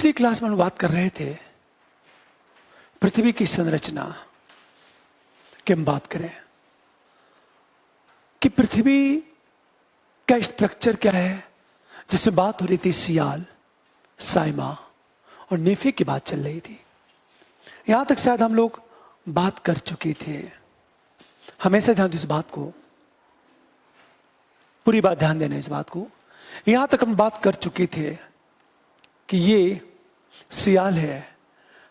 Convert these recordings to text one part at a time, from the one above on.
पिछली क्लास में हम बात कर रहे थे पृथ्वी की संरचना की। हम बात करें कि पृथ्वी का स्ट्रक्चर क्या है, जिसमें बात हो रही थी सियाल, साइमा और नेफे की बात चल रही थी। यहां तक शायद हम लोग बात कर चुके थे। हमेशा ध्यान दो इस बात को, पूरी बात ध्यान देना इस बात को। यहां तक हम बात कर चुके थे कि ये सियाल है,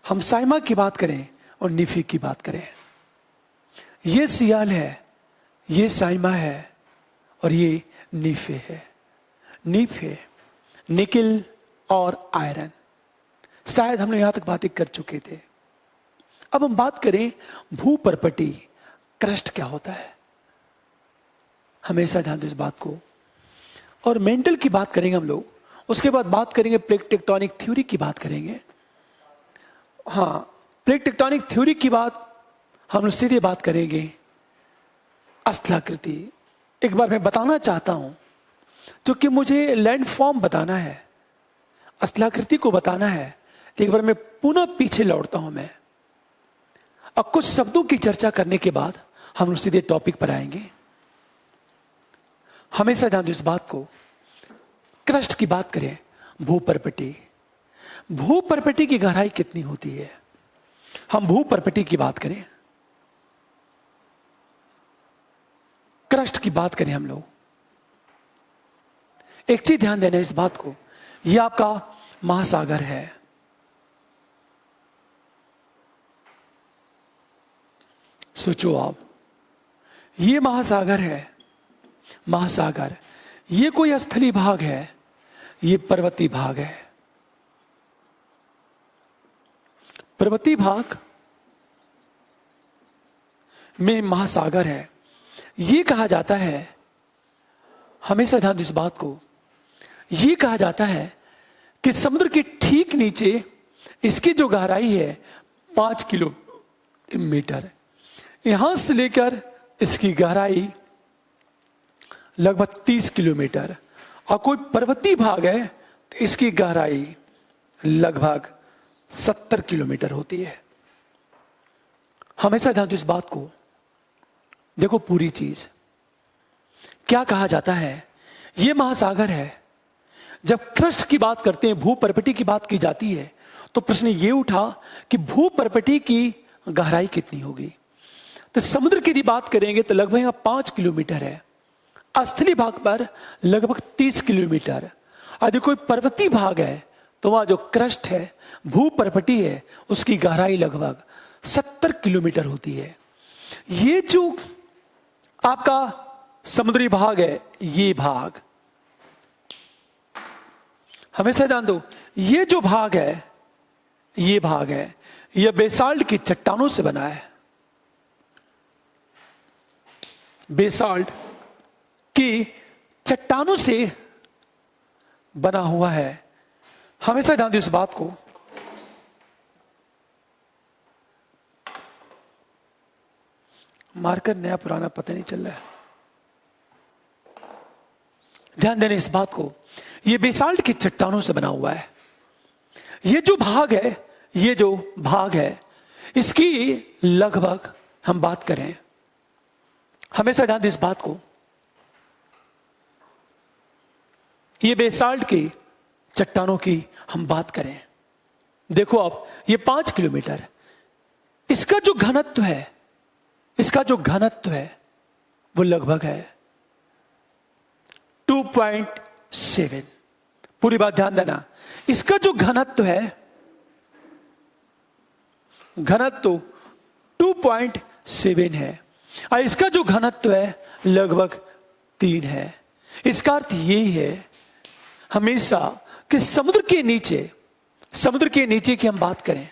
हम साइमा की बात करें और निफे की बात करें। ये सियाल है, ये साइमा है और ये निफे है। निफे निकिल और आयरन, शायद हम लोग यहां तक बातें कर चुके थे। अब हम बात करें भूपर्पटी, क्रस्ट क्या होता है। हमेशा ध्यान दो इस बात को। और मेंटल की बात करेंगे हम लोग, उसके बाद बात करेंगे प्लेट टेक्टोनिक थ्योरी की बात करेंगे। हाँ, प्लेट टेक्टोनिक थ्योरी की बात हम लोग सीधे बात करेंगे स्थलाकृति। एक बार मैं बताना चाहता हूं, क्योंकि मुझे लैंड फॉर्म बताना है, स्थलाकृति को बताना है। एक बार मैं पुनः पीछे लौटता हूं मैं, और कुछ शब्दों की चर्चा करने के बाद हम लोग सीधे टॉपिक पर आएंगे। हमेशा ध्यान दो इस बात को। क्रस्ट की बात करें, भूपर्पटी। भूपर्पटी की गहराई कितनी होती है? हम भूपर्पटी की बात करें, क्रस्ट की बात करें हम लोग, एक चीज ध्यान देना इस बात को। यह आपका महासागर है। सोचो आप, ये महासागर है। महासागर, ये कोई स्थलीय भाग है, ये पर्वतीय भाग है। पर्वतीय भाग में महासागर है। ये कहा जाता है, हमेशा ध्यान दो इस बात को, ये कहा जाता है कि समुद्र के ठीक नीचे इसकी जो गहराई है 5 किलोमीटर, यहां से लेकर इसकी गहराई लगभग 30 किलोमीटर। और कोई पर्वतीय भाग है तो इसकी गहराई लगभग 70 किलोमीटर होती है। हमेशा ध्यान दो इस बात को। देखो पूरी चीज क्या कहा जाता है, यह महासागर है। जब क्रस्ट की बात करते हैं, भूपर्पटी की बात की जाती है, तो प्रश्न यह उठा कि भूपर्पटी की गहराई कितनी होगी। तो समुद्र की यदि बात करेंगे तो लगभग यहां 5 किलोमीटर है। स्थलीय भाग पर लगभग 30 किलोमीटर। यदि कोई पर्वतीय भाग है तो वहां जो क्रस्ट है, भूपर्पटी है, उसकी गहराई लगभग 70 किलोमीटर होती है। ये जो आपका समुद्री भाग है, ये भाग हमेशा ध्यान दो, ये जो भाग है, ये भाग है, यह बेसाल्ट की चट्टानों से बना है। बेसाल्ट की चट्टानों से बना हुआ है। हमेशा ध्यान दो इस बात को। मार्कर नया पुराना पता नहीं चल रहा है, ध्यान देना इस बात को। यह बेसाल्ट की चट्टानों से बना हुआ है। यह जो भाग है, ये जो भाग है, इसकी लगभग हम बात करें, हमेशा ध्यान दें इस बात को। ये बेसाल्ट की चट्टानों की हम बात करें, देखो आप, ये 5 किलोमीटर, इसका जो घनत्व है, इसका जो घनत्व है वो लगभग है 2.7। पूरी बात ध्यान देना। इसका जो घनत्व है, घनत्व 2.7 है, और इसका जो घनत्व है लगभग 3 है। इसका अर्थ यही है हमेशा कि समुद्र के नीचे की हम बात करें,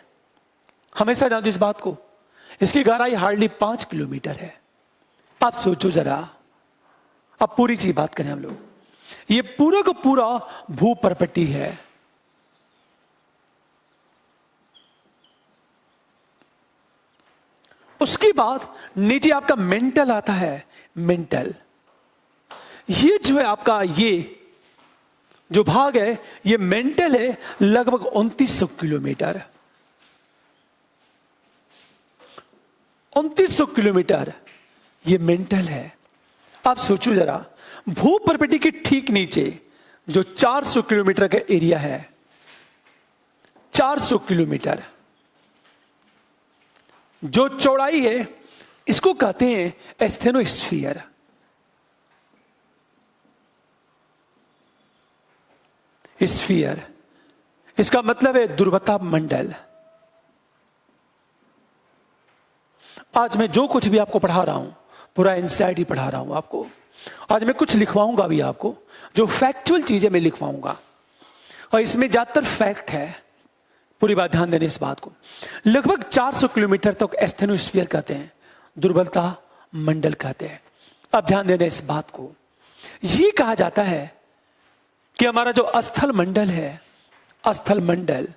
हमेशा ध्यान दो इस बात को। इसकी गहराई हार्डली 5 किलोमीटर है। आप सोचो जरा, अब पूरी चीज बात करें हम लोग, ये पूरा का पूरा भूपर्पटी है। उसके बाद नीचे आपका मेंटल आता है। मेंटल, ये जो है आपका, ये जो भाग है ये मेंटल है, लगभग 2900 किलोमीटर। 2900 किलोमीटर ये मेंटल है। आप सोचो जरा, भूप्रपटी के ठीक नीचे जो 400 किलोमीटर का एरिया है, 400 किलोमीटर जो चौड़ाई है, इसको कहते हैं एस्थेनोस्फीयर। स्फीयर, इसका मतलब है ध्रुवता मंडल। आज मैं जो कुछ भी आपको पढ़ा रहा हूं, पूरा एनसीईआरटी पढ़ा रहा हूं आपको। आज मैं कुछ लिखवाऊंगा भी आपको, जो फैक्चुअल चीजें मैं लिखवाऊंगा, और इसमें ज्यादातर फैक्ट है। पूरी बात ध्यान देने इस बात को। लगभग 400 किलोमीटर तक एस्थेनोस्फीयर कहते हैं, दुर्बलता मंडल कहते हैं। अब ध्यान देने इस बात को। यह कहा जाता है कि हमारा जो स्थल मंडल है, स्थल मंडल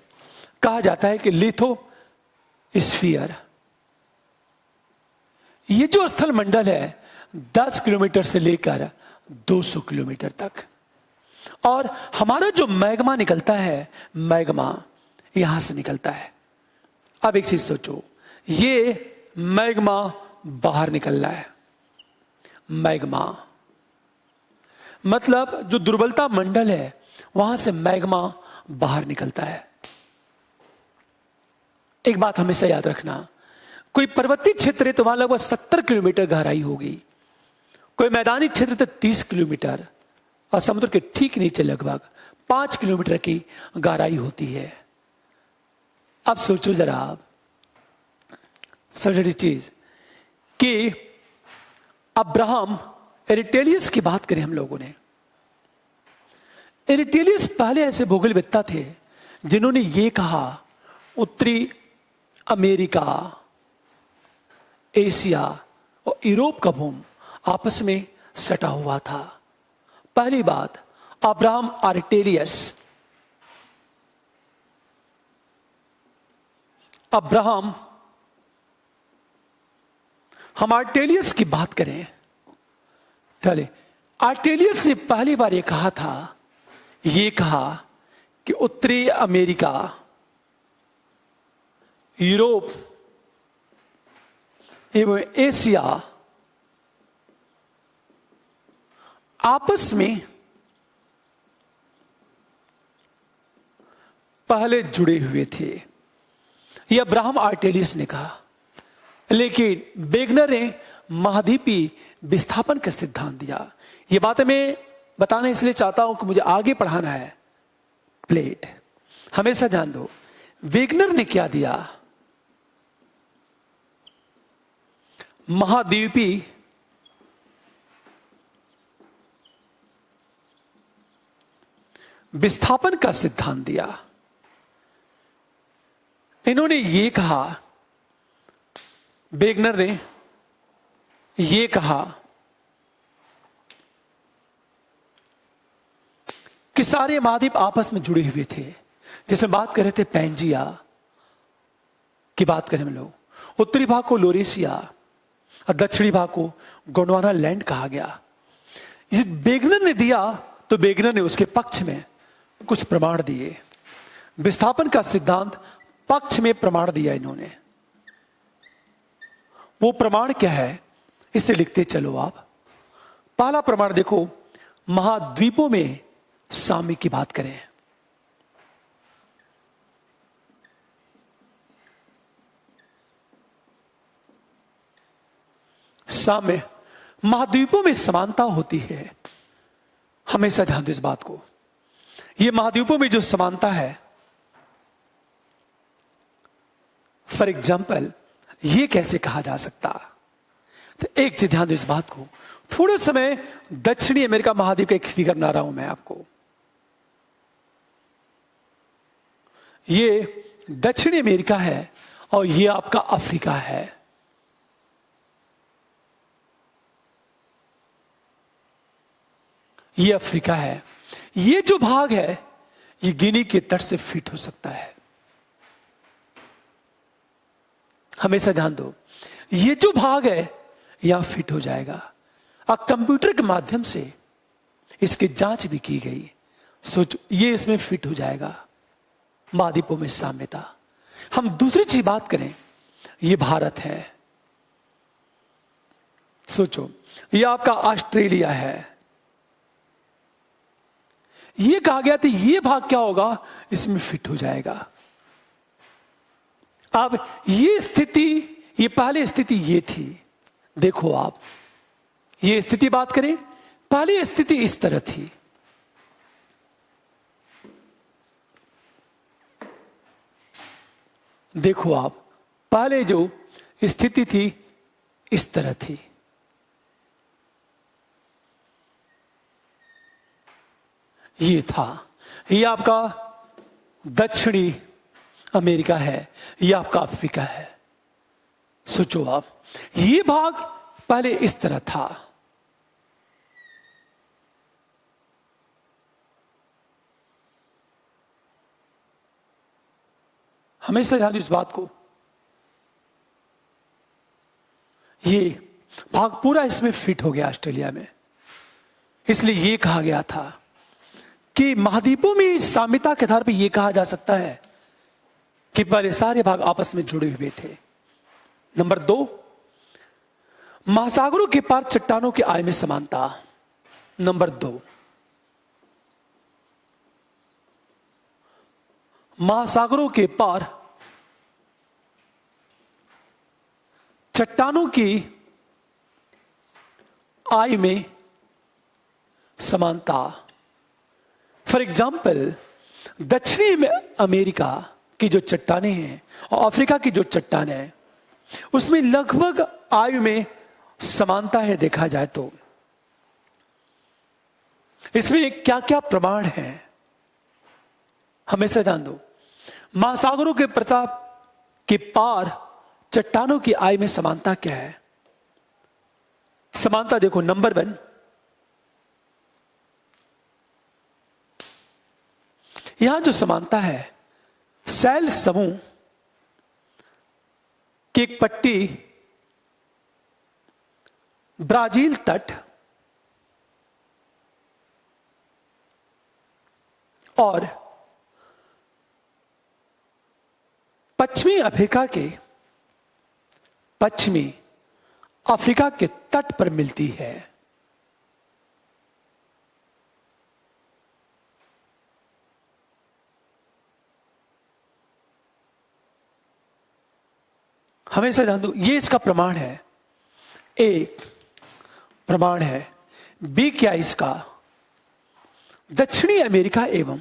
कहा जाता है कि लिथोस्फीयर। ये जो स्थल मंडल है 10 किलोमीटर से लेकर 200 किलोमीटर तक। और हमारा जो मैग्मा निकलता है, मैग्मा यहां से निकलता है। अब एक चीज सोचो, ये मैग्मा बाहर निकल रहा है। मैग्मा मतलब जो दुर्बलता मंडल है, वहां से मैग्मा बाहर निकलता है। एक बात हमेशा याद रखना, कोई पर्वतीय क्षेत्र है तो वहां लगभग 70 किलोमीटर गहराई होगी, कोई मैदानी क्षेत्र तो 30 किलोमीटर, और समुद्र के ठीक नीचे लगभग 5 किलोमीटर की गहराई होती है। अब सोचो जरा आप, सबसे चीज कि अब्राहम एरिटेलियस की बात करें हम लोगों ने। एरिटेलियस पहले ऐसे भूगोलवेत्ता थे जिन्होंने ये कहा उत्तरी अमेरिका, एशिया और यूरोप का भूमि आपस में सटा हुआ था। पहली बात, अब्राहम एरिटेलियस, अब्राहम, हम आर्टेलियस की बात करें, चले, आर्टेलियस ने पहली बार ये कहा था, ये कहा कि उत्तरी अमेरिका, यूरोप एवं एशिया आपस में पहले जुड़े हुए थे। यह अब्राहम आर्टेलियस ने कहा, लेकिन वेगनर ने महाद्वीपी विस्थापन का सिद्धांत दिया। यह बातें मैं बताना इसलिए चाहता हूं कि मुझे आगे पढ़ाना है। प्लेट हमेशा ध्यान दो, वेगनर ने क्या दिया, महाद्वीपी विस्थापन का सिद्धांत दिया। इन्होंने ये कहा, वेगनर ने ये कहा कि सारे महाद्वीप आपस में जुड़े हुए थे। जैसे बात कर रहे थे पैंजिया की बात करें हम लोग, उत्तरी भाग को लोरेशिया और दक्षिणी भाग को गोंडवाना लैंड कहा गया। इसे वेगनर ने दिया तो वेगनर ने उसके पक्ष में कुछ प्रमाण दिए। विस्थापन का सिद्धांत पक्ष में प्रमाण दिया इन्होंने। वो प्रमाण क्या है, इसे लिखते चलो आप। पहला प्रमाण देखो, महाद्वीपों में साम्य की बात करें, साम्य, महाद्वीपों में समानता होती है। हमेशा ध्यान दो इस बात को। ये महाद्वीपों में जो समानता है, फॉर एग्जाम्पल ये कैसे कहा जा सकता, तो एक चीज ध्यान दो इस बात को। थोड़े समय दक्षिणी अमेरिका महाद्वीप का एक फिगर बना रहा हूं मैं आपको। ये दक्षिणी अमेरिका है और ये आपका अफ्रीका है। ये अफ्रीका है। ये जो भाग है ये गिनी के तट से फिट हो सकता है। हमेशा ध्यान दो, ये जो भाग है यहां फिट हो जाएगा। अब कंप्यूटर के माध्यम से इसकी जांच भी की गई सोचो, ये इसमें फिट हो जाएगा, महाद्वीपों में साम्यता। हम दूसरी चीज बात करें, ये भारत है। सोचो, ये आपका ऑस्ट्रेलिया है। ये कहा गया था ये भाग क्या होगा, इसमें फिट हो जाएगा। अब ये स्थिति, ये पहले स्थिति ये थी। देखो आप, ये स्थिति बात करें, पहली स्थिति इस तरह थी। देखो आप, पहले जो स्थिति थी इस तरह थी। ये था, ये आपका दक्षिणी अमेरिका है, ये आपका अफ्रीका है। सोचो आप, ये भाग पहले इस तरह था। हमेशा ध्यान दीजिए इस बात को, ये भाग पूरा इसमें फिट हो गया ऑस्ट्रेलिया में। इसलिए ये कहा गया था कि महाद्वीपों में साम्यता के आधार पर यह कहा जा सकता है कि पहले सारे भाग आपस में जुड़े हुए थे। नंबर 2, महासागरों के पार चट्टानों की आय में समानता। नंबर 2, महासागरों के पार चट्टानों की आय में समानता। फॉर एग्जाम्पल, दक्षिणी अमेरिका की जो चट्टानें हैं और अफ्रीका की जो चट्टानें हैं, उसमें लगभग आयु में समानता है देखा जाए तो। इसमें क्या क्या प्रमाण हैं, हमेशा ध्यान दो। महासागरों के प्रताप के पार चट्टानों की आय में समानता क्या है? समानता देखो, नंबर 1, यहां जो समानता है, सैल समूह की एक पट्टी ब्राजील तट और पश्चिमी अफ्रीका के तट पर मिलती है। हमेशा ध्यान दो, ये इसका प्रमाण है। एक प्रमाण है। बी क्या इसका? दक्षिणी अमेरिका एवं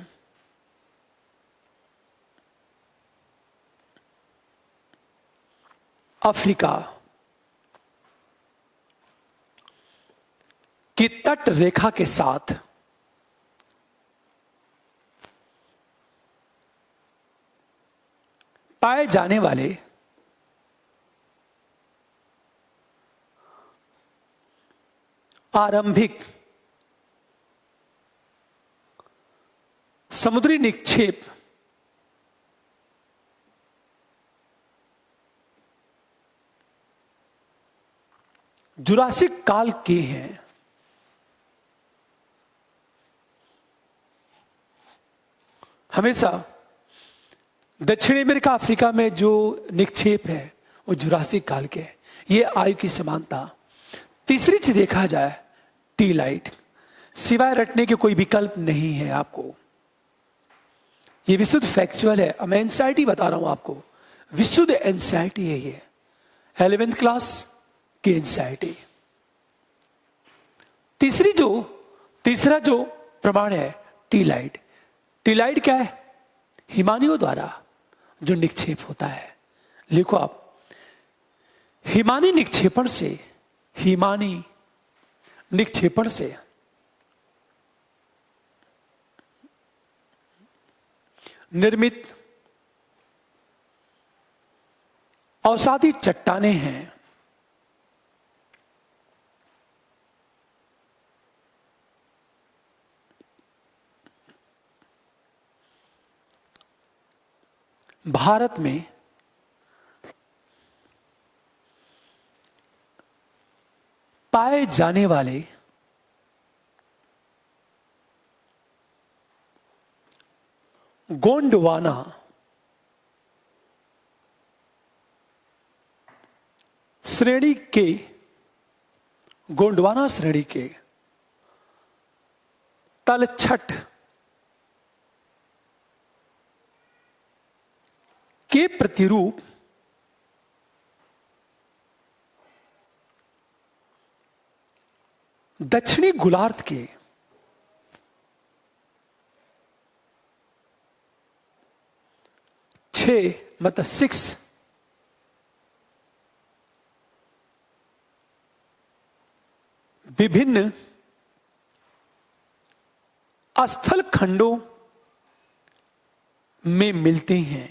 अफ्रीका की तट रेखा के साथ पाए जाने वाले आरंभिक समुद्री निक्षेप जुरासिक काल के हैं। हमेशा दक्षिणी अमेरिका अफ्रीका में जो निक्षेप है वो जुरासिक काल के हैं। ये आयु की समानता। तीसरी चीज देखा जाए, टी लाइट, सिवाय रटने के कोई विकल्प नहीं है आपको। ये विशुद्ध फैक्चुअल है। मैं एनसीईआरटी बता रहा हूं आपको, विशुद्ध एनसीईआरटी है ये, 11th क्लास की एनसीईआरटी। तीसरा जो प्रमाण है, टी लाइट। टी लाइट क्या है? हिमानियों द्वारा जो निक्षेप होता है। लिखो आप, हिमानी निक्षेपण से निर्मित अवसादी चट्टानें हैं। भारत में पाए जाने वाले गोंडवाना श्रेणी के गोंडवाना श्रेणी के तलछट के प्रतिरूप दक्षिणी गोलार्ध के मतलब 6 विभिन्न स्थल खंडों में मिलते हैं।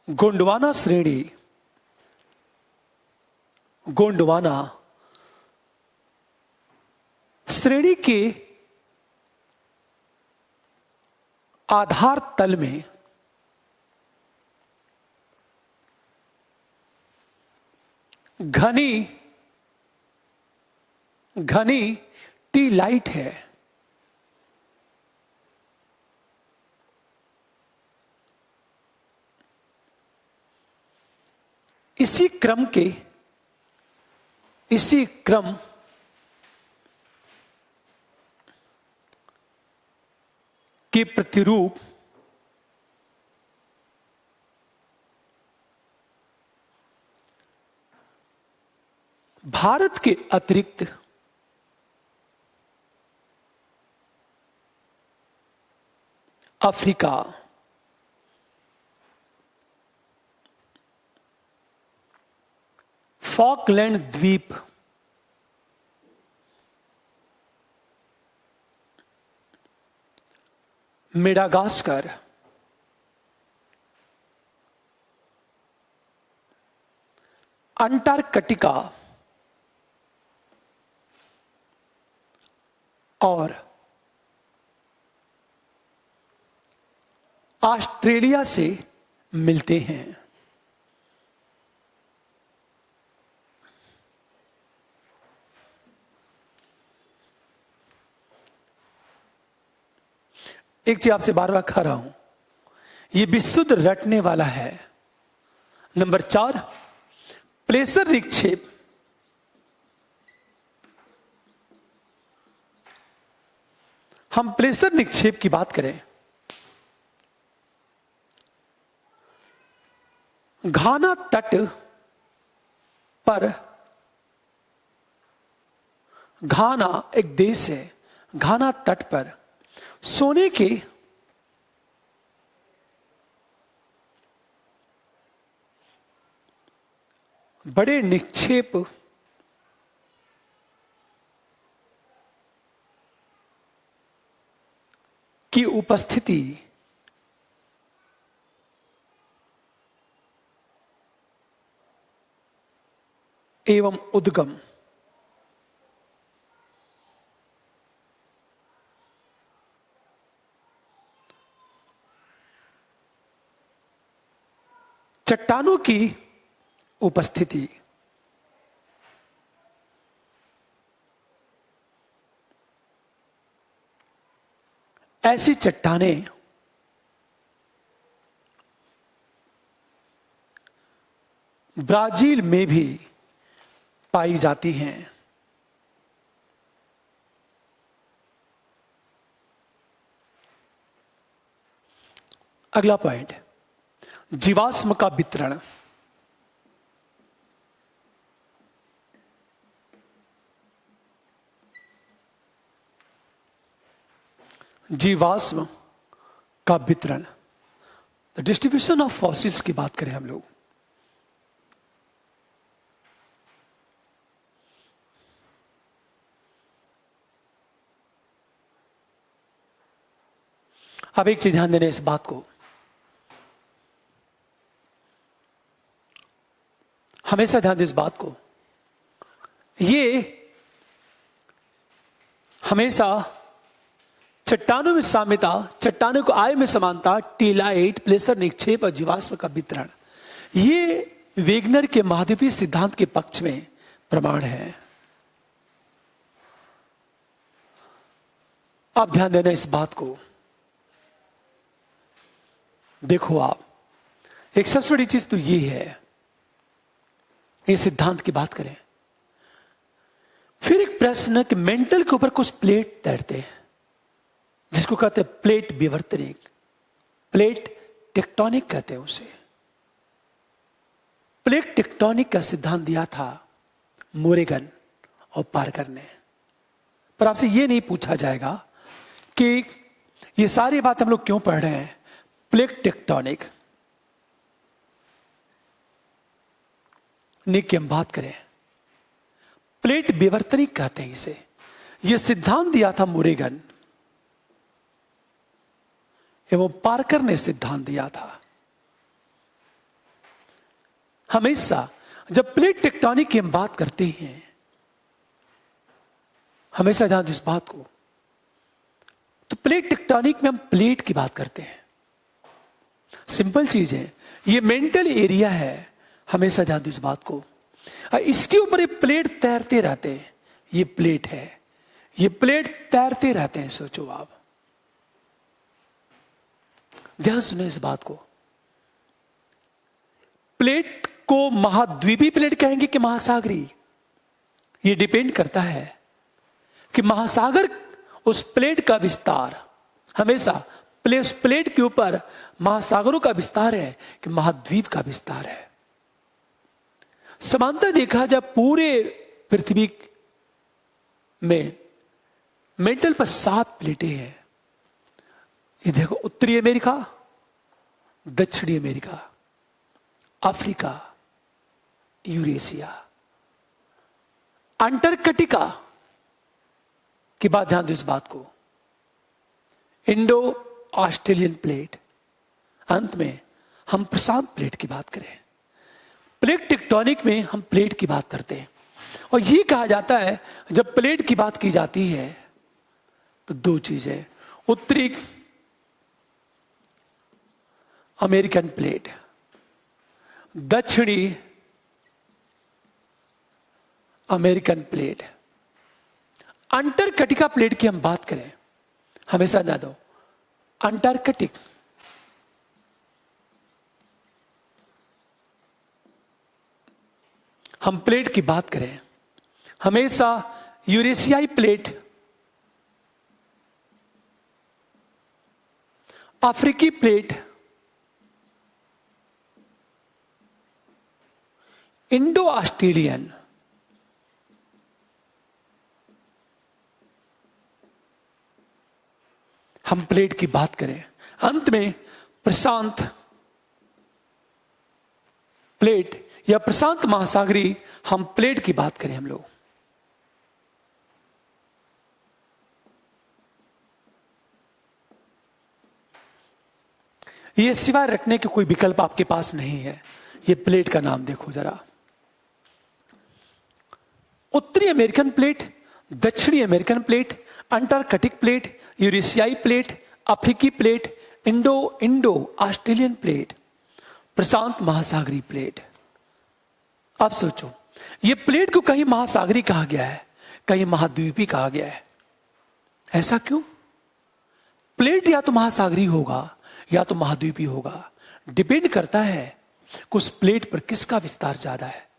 गोंडवाना श्रेणी गोंडवाना श्रेणी के आधार तल में घनी टी लाइट है। इसी क्रम के प्रतिरूप भारत के अतिरिक्त अफ्रीका, फॉकलैंड द्वीप, मेडागास्कर, अंटार्कटिका और ऑस्ट्रेलिया से मिलते हैं। एक चीज आपसे बार बार कह रहा हूं, यह विशुद्ध रटने वाला है। नंबर 4, प्लेसर निक्षेप हम प्लेसर निक्षेप की बात करें, घाना तट पर, घाना एक देश है, घाना तट पर सोने के बड़े निक्षेप की उपस्थिति एवं उद्गम चट्टानों की उपस्थिति ऐसी चट्टानें ब्राजील में भी पाई जाती हैं। अगला पॉइंट, जीवाश्म का वितरण। जीवाश्म का वितरण, द डिस्ट्रीब्यूशन ऑफ फॉसिल्स की बात करें हम लोग, अब एक चीज ध्यान देना इस बात को, हमेशा ध्यान दें इस बात को, ये हमेशा चट्टानों में साम्यता, चट्टानों को आय में समानता, टीलाइट, प्लेसर निक्षेप और जीवाश्म का वितरण, ये वेगनर के महाद्वीपीय सिद्धांत के पक्ष में प्रमाण है। आप ध्यान देना इस बात को। देखो आप, एक सबसे बड़ी चीज तो ये है, ये सिद्धांत की बात करें। फिर एक प्रश्न कि मेंटल के ऊपर कुछ प्लेट तैरते हैं जिसको कहते हैं प्लेट विवर्तनिक, प्लेट टेक्टोनिक कहते हैं उसे। प्लेट टेक्टोनिक का सिद्धांत दिया था मोरेगन और पार्कर ने। पर आपसे यह नहीं पूछा जाएगा कि ये सारी बात हम लोग क्यों पढ़ रहे हैं। प्लेट टेक्टोनिक की हम बात करें, प्लेट विवर्तनिक कहते हैं इसे। यह सिद्धांत दिया था मोरेगन एवं पार्कर ने सिद्धांत दिया था। हमेशा जब प्लेट टेक्टोनिक की हम बात करते हैं, हमेशा ध्यान दो इस बात को, तो प्लेट टेक्टोनिक में हम प्लेट की बात करते हैं। सिंपल चीज है, ये मेंटल एरिया है। हमेशा ध्यान दो इस बात को। इसके ऊपर ये प्लेट तैरते रहते हैं। ये प्लेट है, ये प्लेट तैरते रहते हैं। सोचो आप, ध्यान सुनो इस बात को। प्लेट को महाद्वीपीय प्लेट कहेंगे कि महासागरी, ये डिपेंड करता है कि महासागर उस प्लेट का विस्तार, हमेशा प्लेट के ऊपर महासागरों का विस्तार है कि महाद्वीप का विस्तार है। समानता देखा जब पूरे पृथ्वी में मेंटल पर 7 प्लेटें हैं। ये देखो, उत्तरी अमेरिका, दक्षिणी अमेरिका, अफ्रीका, यूरेशिया, अंटार्कटिका की बात ध्यान दो इस बात को, इंडो ऑस्ट्रेलियन प्लेट, अंत में हम प्रशांत प्लेट की बात करें। प्लेट टेक्टोनिक में हम प्लेट की बात करते हैं। और यह कहा जाता है जब प्लेट की बात की जाती है तो 2 चीजें, उत्तरी अमेरिकन प्लेट, दक्षिणी अमेरिकन प्लेट, अंटार्कटिका प्लेट की हम बात करें, हमेशा याद दो अंटार्कटिक, हम प्लेट की बात करें, हमेशा यूरेशियाई प्लेट, अफ्रीकी प्लेट, इंडो ऑस्ट्रेलियन, हम प्लेट की बात करें, अंत में प्रशांत प्लेट या प्रशांत महासागरी हम प्लेट की बात करें हम लोग। ये सिवाय रखने के कोई विकल्प आपके पास नहीं है। ये प्लेट का नाम देखो जरा, उत्तरी अमेरिकन प्लेट, दक्षिणी अमेरिकन प्लेट, अंटार्कटिक प्लेट, यूरेशियाई प्लेट, अफ्रीकी प्लेट, इंडो ऑस्ट्रेलियन प्लेट, प्रशांत महासागरी प्लेट। अब सोचो, ये प्लेट को कहीं महासागरी कहा गया है, कहीं महाद्वीपी कहा गया है। ऐसा क्यों? प्लेट या तो महासागरी होगा या तो महाद्वीपी होगा। डिपेंड करता है कि उस प्लेट पर किसका विस्तार ज्यादा है।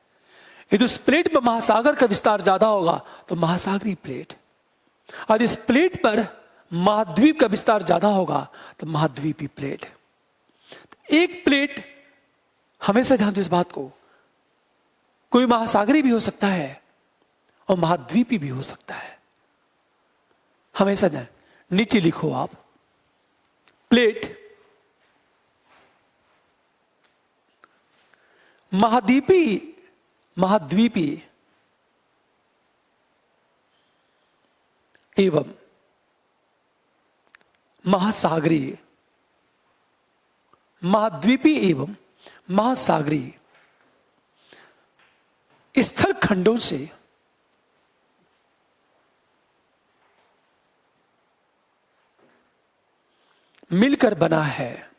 यदि उस प्लेट पर महासागर का विस्तार ज्यादा होगा तो महासागरी प्लेट, और इस प्लेट पर महाद्वीप का विस्तार ज्यादा होगा तो महाद्वीपी प्लेट। एक प्लेट, हमेशा ध्यान दो इस बात को, कोई महासागरी भी हो सकता है और महाद्वीपी भी हो सकता है। हमेशा ध्यान, नीचे लिखो आप, प्लेट महाद्वीपी एवं महासागरी, महाद्वीपी एवं महासागरी स्थल खंडों से मिलकर बना है।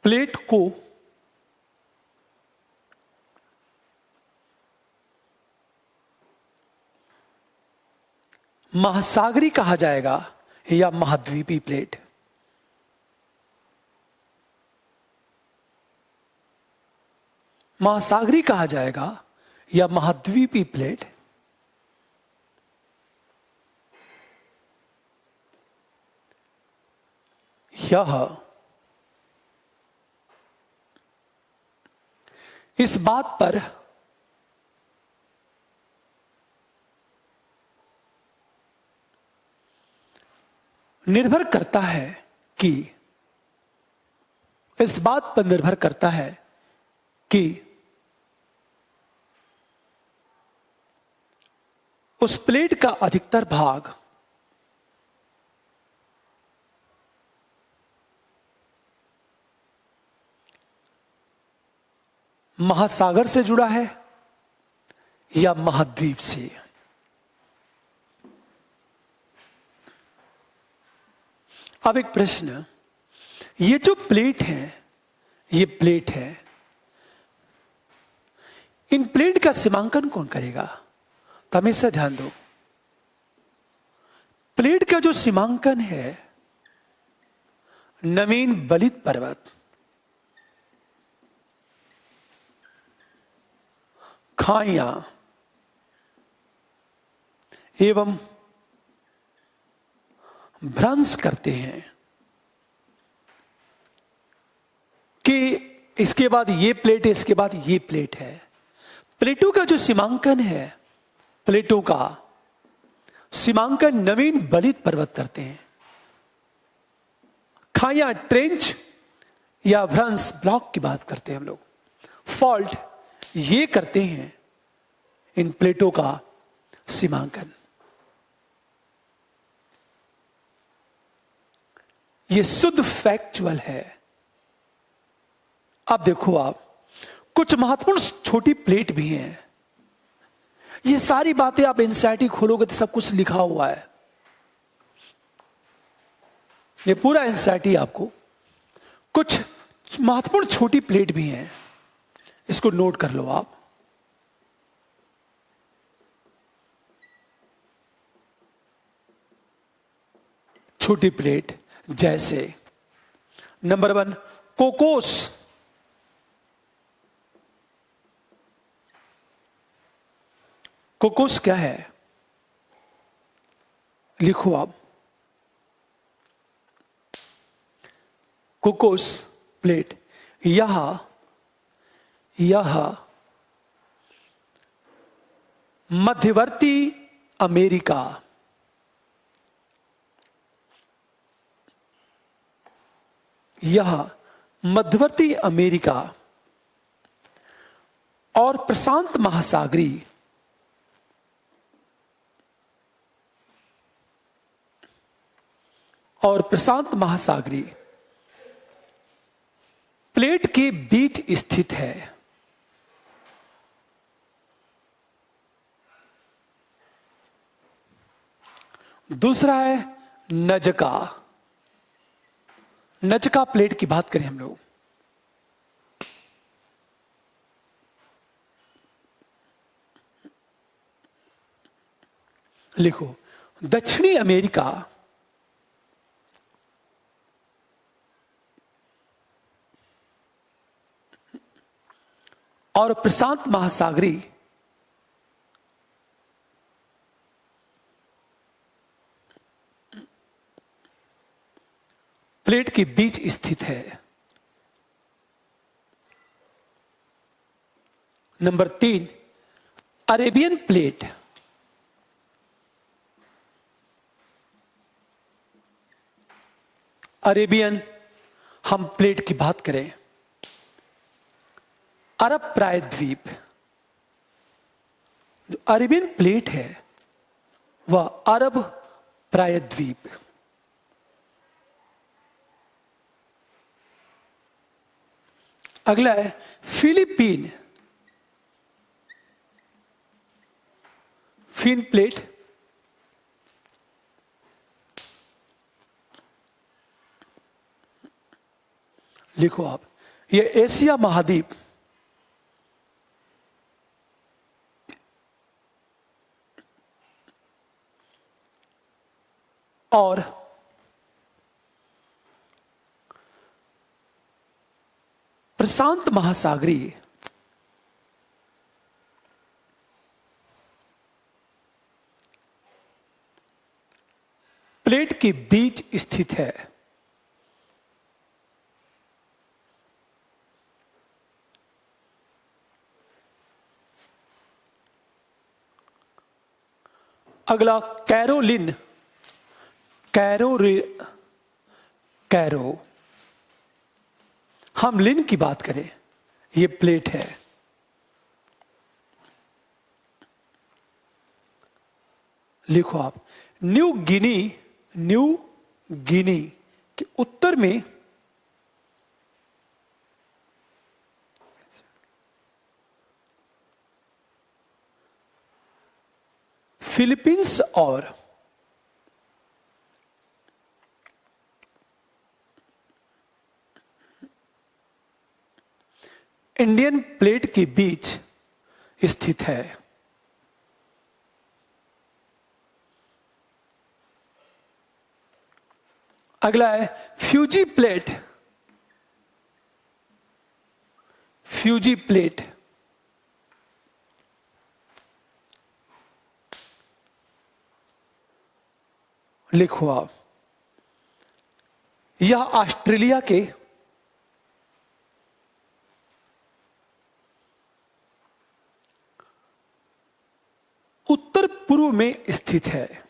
प्लेट को महासागरी कहा जाएगा या महाद्वीपीय प्लेट? महासागरी कहा जाएगा या महाद्वीपीय प्लेट? यह इस बात पर निर्भर करता है कि इस बात पर निर्भर करता है कि उस प्लेट का अधिकतर भाग महासागर से जुड़ा है या महाद्वीप से। अब एक प्रश्न, ये जो प्लेट है, ये प्लेट है, इन प्लेट का सीमांकन कौन करेगा? तो हमेशा ध्यान दो, प्लेट का जो सीमांकन है, नवीन बलित पर्वत, खाइयां एवं भ्रंश करते हैं कि इसके बाद ये प्लेट है, इसके बाद ये प्लेट है। प्लेटों का जो सीमांकन है, प्लेटों का सीमांकन नवीन बलित पर्वत करते हैं। खाइयां ट्रेंच या भ्रंश ब्लॉक की बात करते हैं हम लोग, फॉल्ट ये करते हैं इन प्लेटों का सीमांकन। ये शुद्ध फैक्चुअल है। अब देखो, आप कुछ महत्वपूर्ण छोटी प्लेट भी हैं। ये सारी बातें आप एनसीईआरटी खोलोगे तो सब कुछ लिखा हुआ है। ये पूरा एनसीईआरटी आपको, कुछ महत्वपूर्ण छोटी प्लेट भी हैं, इसको नोट कर लो आप। छोटी प्लेट जैसे नंबर 1 कोकोस, कोकोस क्या है? लिखो आप, कोकोस प्लेट। यह मध्यवर्ती अमेरिका, यह मध्यवर्ती अमेरिका और प्रशांत महासागरी प्लेट के बीच स्थित है। दूसरा है नजका। नजका प्लेट की बात करें हम लोग, लिखो दक्षिणी अमेरिका और प्रशांत महासागरी प्लेट के बीच स्थित है। Number 3 Arabian plate. अरेबियन हम प्लेट की बात करें, अरब प्रायद्वीप, जो अरेबियन प्लेट है वह अरब प्रायद्वीप। अगला है फिलीपीन प्लेट। लिखो आप ये एशिया महाद्वीप और प्रशांत महासागरीय प्लेट के बीच स्थित है। अगला कैरोलिन, कैरो, हम लिन की बात करें, ये प्लेट है। लिखो आप, न्यू गिनी के उत्तर में फिलीपींस और इंडियन प्लेट के बीच स्थित है। अगला है फ्यूजी प्लेट। फ्यूजी प्लेट लिखो आप, यह ऑस्ट्रेलिया के उत्तर पूर्व में स्थित है।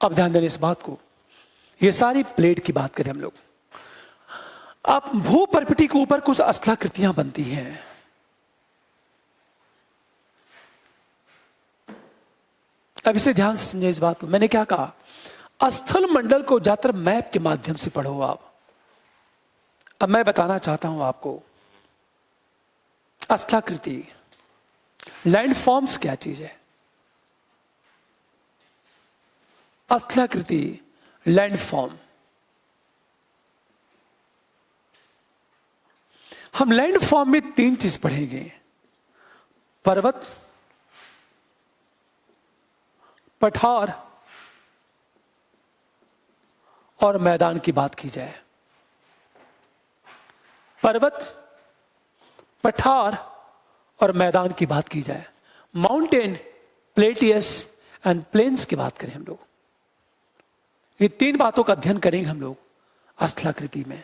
अब ध्यान देने इस बात को, ये सारी प्लेट की बात करें हम लोग। अब भूपर्पटी के ऊपर कुछ स्थलाकृतियां बनती हैं। अब इसे ध्यान से समझे इस बात को। मैंने क्या कहा, स्थल मंडल को ज्यादातर मैप के माध्यम से पढ़ो आप। अब मैं बताना चाहता हूं आपको, स्थलाकृति, लैंड फॉर्म्स क्या चीज है। स्थलाकृति, लैंड फॉर्म, हम लैंड फॉर्म में 3 चीज पढ़ेंगे, पर्वत, पठार और मैदान की बात की जाए। पर्वत, पठार और मैदान की बात की जाए, माउंटेन, प्लेटियस एंड प्लेन्स की बात करें हम लोग। ये 3 बातों का अध्ययन करेंगे हम लोग स्थलाकृति में।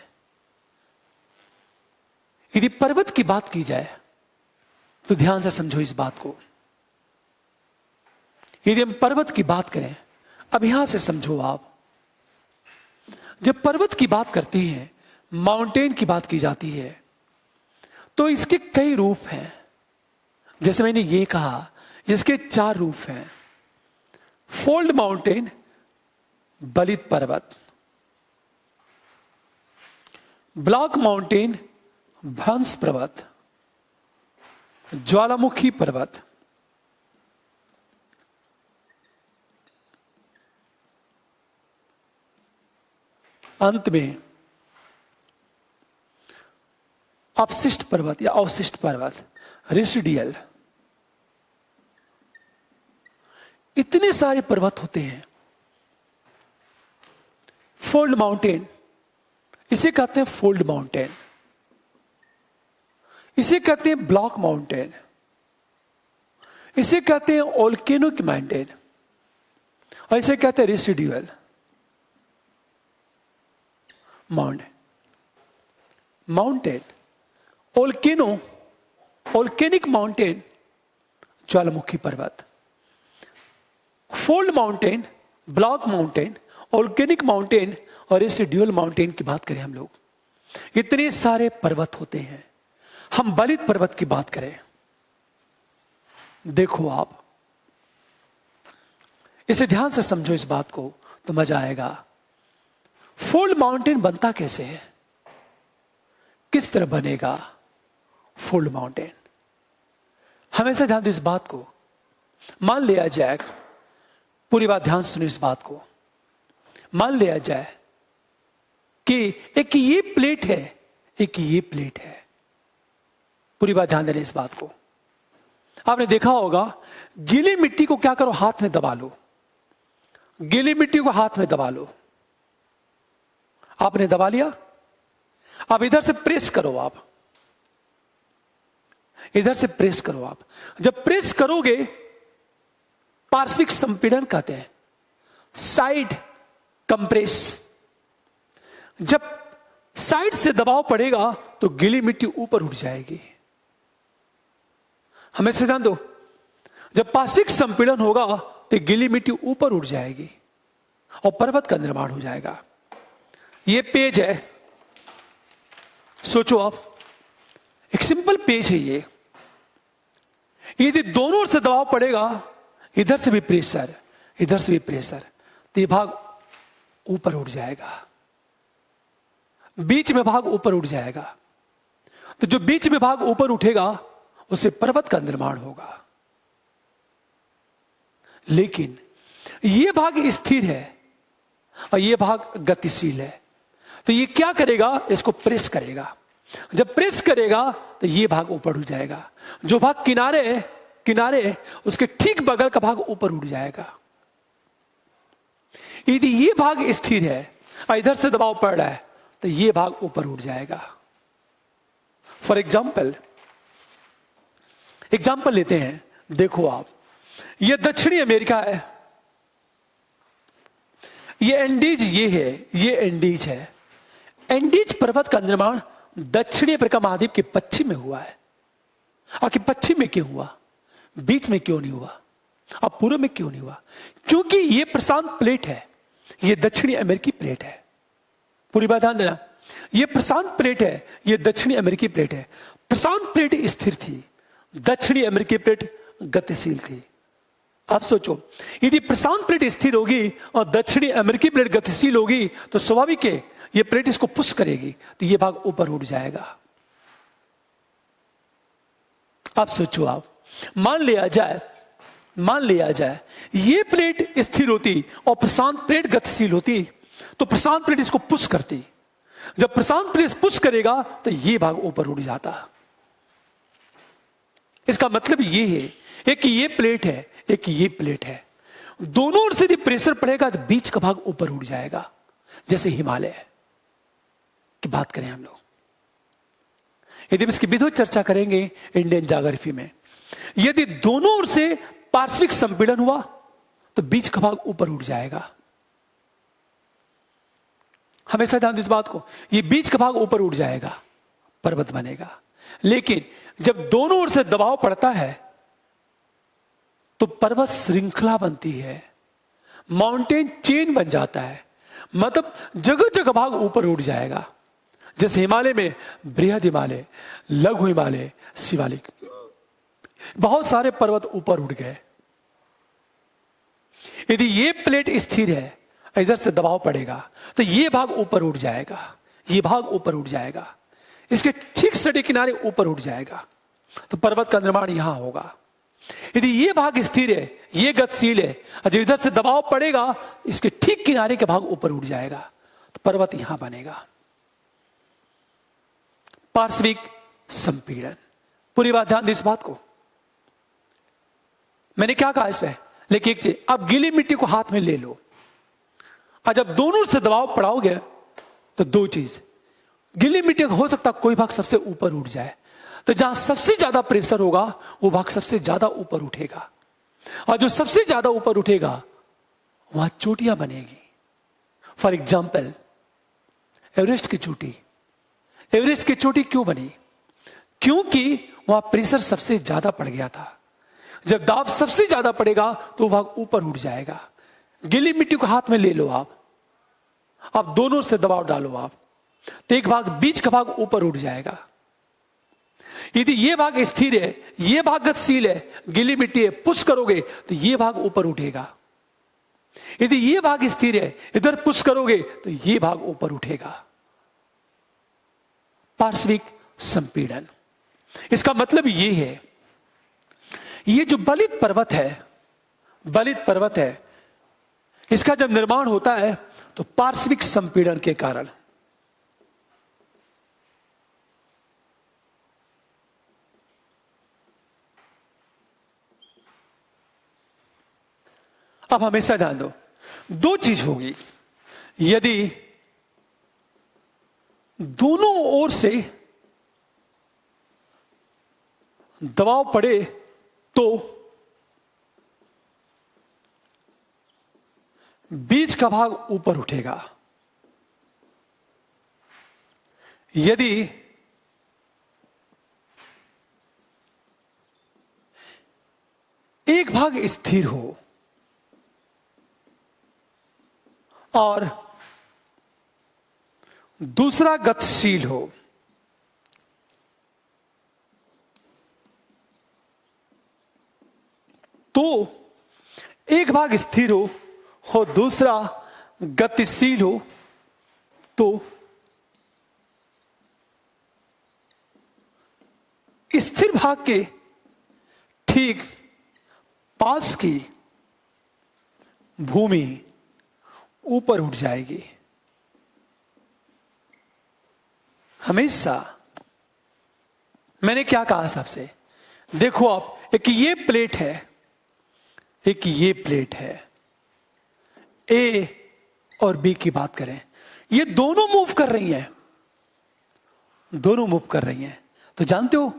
यदि पर्वत की बात की जाए तो ध्यान से समझो इस बात को। यदि हम पर्वत की बात करें, अब यहां से समझो आप, जब पर्वत की बात करते हैं, माउंटेन की बात की जाती है, तो इसके कई रूप हैं। जैसे मैंने ये कहा, इसके 4 रूप हैं। फोल्ड माउंटेन, बलित पर्वत, ब्लॉक माउंटेन, भ्रंश पर्वत, ज्वालामुखी पर्वत, अंत में अपशिष्ट पर्वत या अवशिष्ट पर्वत, रेसिडियल। इतने सारे पर्वत होते हैं। फोल्ड माउंटेन, इसे कहते हैं फोल्ड माउंटेन, इसे कहते हैं ब्लॉक माउंटेन, इसे कहते हैं ओल्केनिक माउंटेन और इसे कहते हैं रेसिडुअल माउंटेन। ओल्केनिक माउंटेन, ज्वालामुखी पर्वत। Fold mountain, block mountain, volcanic mountain और रेसिडुअल माउंटेन की बात करें हम लोग, इतने सारे पर्वत होते हैं। हम बलित पर्वत की बात करें, देखो आप, इसे ध्यान से समझो इस बात को तो मजा आएगा। फोल्ड माउंटेन बनता कैसे है, किस तरह बनेगा फोल्ड माउंटेन, हमेशा ध्यान दो इस बात को। मान लिया जाए, पूरी बात ध्यान सुनिए इस बात को, मान लिया जाए कि एक ये प्लेट है, एक ये प्लेट है। पूरी बात ध्यान देना इस बात को। आपने देखा होगा, गीली मिट्टी को क्या करो, हाथ में दबा लो। गीली मिट्टी को हाथ में दबा लो। आपने दबा लिया, अब इधर से प्रेस करो, आप इधर से प्रेस करो। आप जब प्रेस करोगे, पार्श्विक संपीड़न कहते हैं, साइड कंप्रेस। जब साइड से दबाव पड़ेगा तो गीली मिट्टी ऊपर उठ जाएगी। हमेशा ध्यान दो, जब पार्श्विक संपीड़न होगा तो गीली मिट्टी ऊपर उठ जाएगी और पर्वत का निर्माण हो जाएगा। यह पेज है, सोचो आप, एक सिंपल पेज है ये। यदि दोनों ओर से दबाव पड़ेगा, इधर से भी प्रेशर, इधर से भी प्रेशर, तो ये भाग ऊपर उठ जाएगा, बीच में भाग ऊपर उठ जाएगा। तो जो बीच में भाग ऊपर उठेगा उससे पर्वत का निर्माण होगा। लेकिन यह भाग स्थिर है और यह भाग गतिशील है, तो ये क्या करेगा, इसको प्रेस करेगा। जब प्रेस करेगा तो ये भाग ऊपर उठ जाएगा। जो भाग किनारे उसके ठीक बगल का भाग ऊपर उठ जाएगा। यदि ये भाग स्थिर है और इधर से दबाव पड़ रहा है तो ये भाग ऊपर उठ जाएगा। फॉर एग्जाम्पल लेते हैं। देखो आप, ये दक्षिणी अमेरिका है, ये एंडीज, ये एंडीज है। एंडीज पर्वत का निर्माण दक्षिणी अफ्रीका महाद्वीप के पश्चिम में हुआ है। आखिर पश्चिम में क्यों हुआ, बीच में क्यों नहीं हुआ, अब पूर्व में क्यों नहीं हुआ? क्योंकि यह प्रशांत प्लेट है, यह दक्षिणी अमेरिकी प्लेट है। पूरी बात ध्यान देना, यह प्रशांत प्लेट है, यह दक्षिणी अमेरिकी प्लेट है। प्रशांत प्लेट स्थिर थी, दक्षिणी अमेरिकी प्लेट गतिशील थी। आप सोचो, यदि प्रशांत प्लेट स्थिर होगी और दक्षिणी अमेरिकी प्लेट गतिशील होगी तो स्वाभाविक है ये प्लेट इसको पुश करेगी, तो ये भाग ऊपर उठ जाएगा। आप सोचो, आप मान लिया जाए ये प्लेट स्थिर होती और प्रशांत प्लेट गतिशील होती, तो प्रशांत प्लेट इसको पुश करती। जब प्रशांत प्लेट पुश करेगा तो ये भाग ऊपर उठ जाता। इसका मतलब ये है, एक ये प्लेट है, एक ये प्लेट है, दोनों ओर से यदि प्रेशर पड़ेगा तो बीच का भाग ऊपर उठ जाएगा। जैसे हिमालय की बात करें हम लोग, यदि इसकी विधिवत चर्चा करेंगे इंडियन ज्योग्राफी में, यदि दोनों ओर से पार्श्विक संपीड़न हुआ तो बीच का भाग ऊपर उठ जाएगा। हमेशा ध्यान दो इस बात को, ये बीच का भाग ऊपर उठ जाएगा, पर्वत बनेगा। लेकिन जब दोनों ओर से दबाव पड़ता है तो पर्वत श्रृंखला बनती है, माउंटेन चेन बन जाता है, मतलब जगह जगह भाग ऊपर उठ जाएगा। जैसे हिमालय में बृहद हिमालय, लघु हिमालय, शिवालिक, बहुत सारे पर्वत ऊपर उठ गए। यदि ये प्लेट स्थिर है, इधर से दबाव पड़ेगा तो ये भाग ऊपर उठ जाएगा, ये भाग ऊपर उठ जाएगा, इसके ठीक सटे किनारे ऊपर उठ जाएगा, तो पर्वत का निर्माण यहां होगा। यदि ये भाग स्थिर है, ये गतिशील है, और जब इधर से दबाव पड़ेगा इसके ठीक किनारे के भाग ऊपर उठ जाएगा, तो पर्वत यहां बनेगा। पार्श्विक संपीड़न, पूरी बात ध्यान दे इस बात को। मैंने क्या कहा इस पे, लेकिन एक चीज, अब गीली मिट्टी को हाथ में ले लो और जब दोनों से दबाव पड़ाओगे तो दो चीज, गीली मिट्टी हो सकता कोई भाग सबसे ऊपर उठ जाए, तो जहां सबसे ज्यादा प्रेशर होगा वो भाग सबसे ज्यादा ऊपर उठेगा, और जो सबसे ज्यादा ऊपर उठेगा वहां चोटियां बनेगी। फॉर एग्जाम्पल, एवरेस्ट की चोटी क्यों बनी? क्योंकि वहां प्रेशर सबसे ज्यादा पड़ गया था। जब दाब सबसे ज्यादा पड़ेगा तो भाग ऊपर उठ जाएगा। गीली मिट्टी को हाथ में ले लो आप दोनों से दबाव डालो आप, तो एक भाग, बीच का भाग ऊपर उठ जाएगा। यदि ये भाग स्थिर है, ये भाग गतिशील है, गीली मिट्टी है, पुश करोगे तो ये भाग ऊपर उठेगा। यदि ये भाग स्थिर है, इधर पुश करोगे तो ये भाग ऊपर उठेगा। पार्श्विक संपीड़न, इसका मतलब ये है ये जो बलित पर्वत है, बलित पर्वत है, इसका जब निर्माण होता है तो पार्श्विक संपीड़न के कारण, अब हमेशा ध्यान दो, दो चीज होगी। यदि दोनों ओर से दबाव पड़े तो बीच का भाग ऊपर उठेगा। यदि एक भाग स्थिर हो और दूसरा गतिशील हो, तो एक भाग स्थिर हो और दूसरा गतिशील हो, तो स्थिर भाग के ठीक पास की भूमि ऊपर उठ जाएगी। हमेशा मैंने क्या कहा सबसे, देखो आप, एक ये प्लेट है, एक ये प्लेट है, ए और बी की बात करें, ये दोनों मूव कर रही हैं, दोनों मूव कर रही हैं, तो जानते हो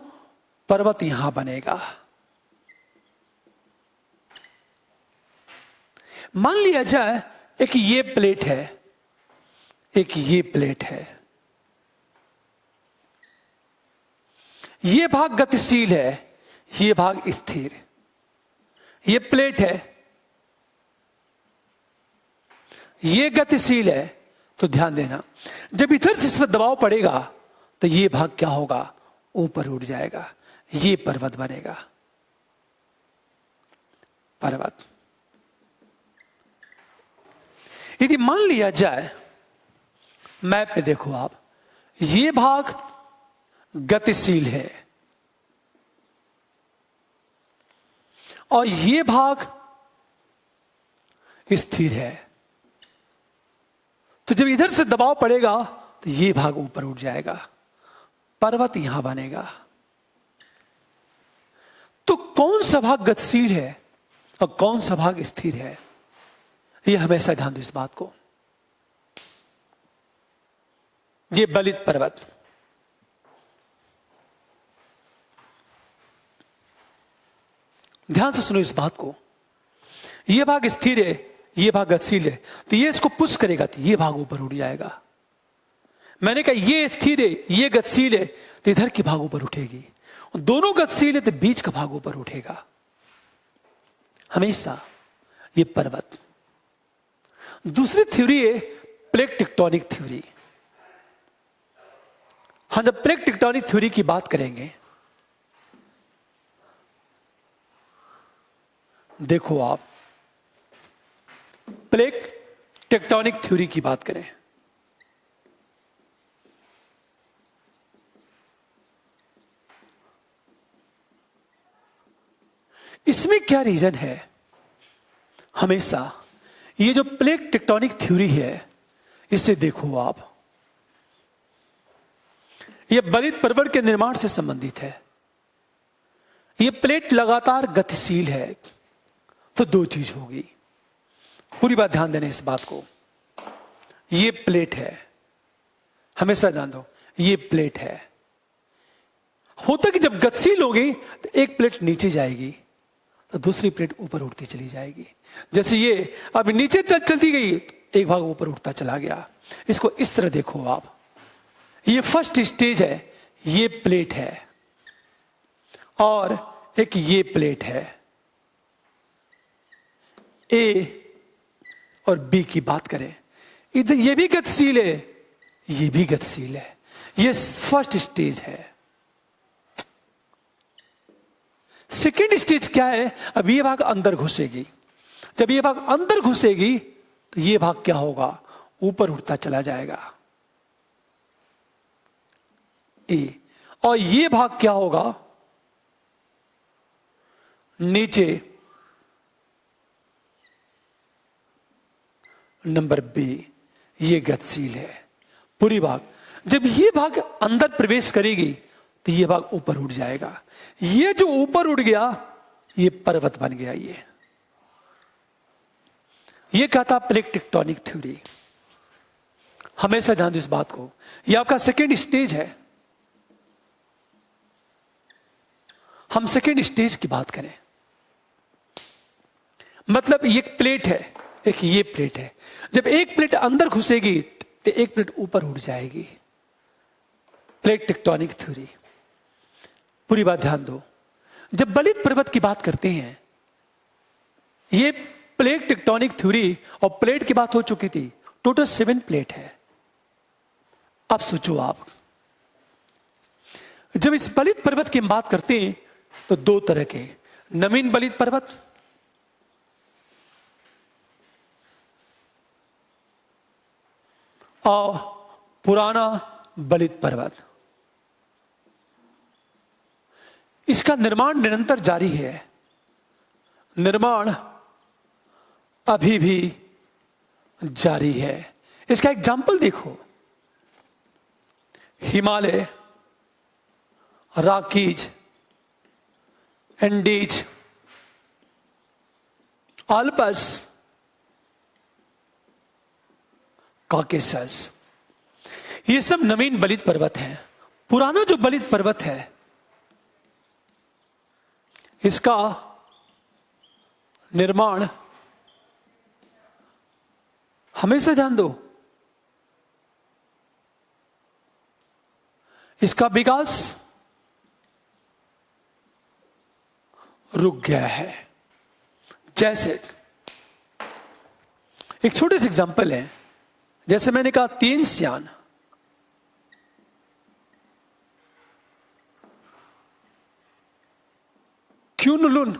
पर्वत यहां बनेगा। मान लिया जाए एक ये प्लेट है, एक ये प्लेट है, ये भाग गतिशील है, ये भाग स्थिर, ये प्लेट है, ये गतिशील है। तो ध्यान देना, जब इधर से इस पर दबाव पड़ेगा तो ये भाग क्या होगा, ऊपर उठ जाएगा, ये पर्वत बनेगा, पर्वत। यदि मान लिया जाए, मैप में देखो आप, ये भाग गतिशील है और ये भाग स्थिर है, तो जब इधर से दबाव पड़ेगा तो ये भाग ऊपर उठ जाएगा, पर्वत यहां बनेगा। तो कौन सा भाग गतिशील है और कौन सा भाग स्थिर है, ये हमेशा ध्यान दो इस बात को। ये बलित पर्वत, ध्यान से सुनो इस बात को, ये भाग स्थिर है, ये भाग गतिशील है, तो ये इसको पुश करेगा तो ये भाग ऊपर उठ जाएगा। मैंने कहा ये स्थिर है, ये गतिशील है, तो इधर की भाग ऊपर उठेगी, दोनों गतिशील है तो बीच का भाग ऊपर उठेगा, हमेशा। ये पर्वत। दूसरी थ्योरी है प्लेट टेक्टोनिक थ्योरी। हम जब प्लेट टेक्टोनिक थ्योरी की बात करेंगे, देखो आप, प्लेट टेक्टोनिक थ्योरी की बात करें, इसमें क्या रीजन है, हमेशा ये जो प्लेट टेक्टोनिक थ्योरी है, इसे देखो आप, ये बलित पर्वत के निर्माण से संबंधित है। ये प्लेट लगातार गतिशील है, तो दो चीज होगी, पूरी बात ध्यान देना इस बात को। ये प्लेट है, हमेशा ध्यान दो, ये प्लेट है। होता कि जब गतिशील होगी तो एक प्लेट नीचे जाएगी तो दूसरी प्लेट ऊपर उठती चली जाएगी। जैसे ये अब नीचे चलती गई, एक भाग ऊपर उठता चला गया। इसको इस तरह देखो आप, ये फर्स्ट स्टेज है, ये प्लेट है और एक ये प्लेट है। ए और बी की बात करें, इधर ये भी गतिशील है, ये भी गतिशील है, ये फर्स्ट स्टेज है। सेकेंड स्टेज क्या है, अब ये भाग अंदर घुसेगी, जब ये भाग अंदर घुसेगी तो ये भाग क्या होगा, ऊपर उठता चला जाएगा, ए। और ये भाग क्या होगा, नीचे, नंबर बी, ये गतिशील है। पूरी भाग, जब ये भाग अंदर प्रवेश करेगी तो ये भाग ऊपर उठ जाएगा। ये जो ऊपर उठ गया ये पर्वत बन गया। ये कहता प्लेट टेक्टोनिक थ्योरी। हमेशा ध्यान दो इस बात को, ये आपका सेकेंड स्टेज है। हम सेकेंड स्टेज की बात करें, मतलब ये एक प्लेट है, एक ये प्लेट है। जब एक प्लेट अंदर घुसेगी तो एक प्लेट ऊपर उठ जाएगी। Plate tectonic theory. पूरी बात ध्यान दो। जब बलित पर्वत की बात करते हैं, ये प्लेट टेक्टोनिक थ्योरी और प्लेट की बात हो चुकी थी। टोटल 7 प्लेट है। अब सोचो आप, जब इस बलित पर्वत की हम बात करते हैं तो 2 तरह के, नवीन बलित पर्वत और पुराना बलित पर्वत। इसका निर्माण निरंतर जारी है। निर्माण अभी भी जारी है। इसका एग्जाम्पल देखो, Himalaya, Rockies, Andes, Alps, Caucasus, ये सब नवीन बलित पर्वत हैं। पुराना जो बलित पर्वत है इसका निर्माण, हमेशा ध्यान दो, इसका विकास रुक गया है। जैसे एक छोटे से एग्जांपल है, जैसे मैंने कहा तीन यान, क्यूनलुन,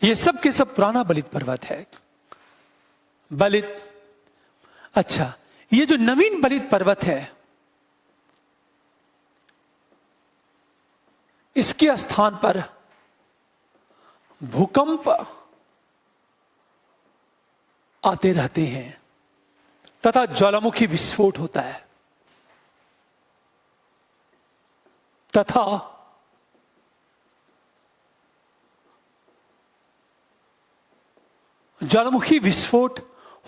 ये सब के सब पुराना बलित पर्वत है। बलित, अच्छा, ये जो नवीन बलित पर्वत है इसके स्थान पर भूकंप आते रहते हैं तथा ज्वालामुखी विस्फोट होता है, तथा ज्वालामुखी विस्फोट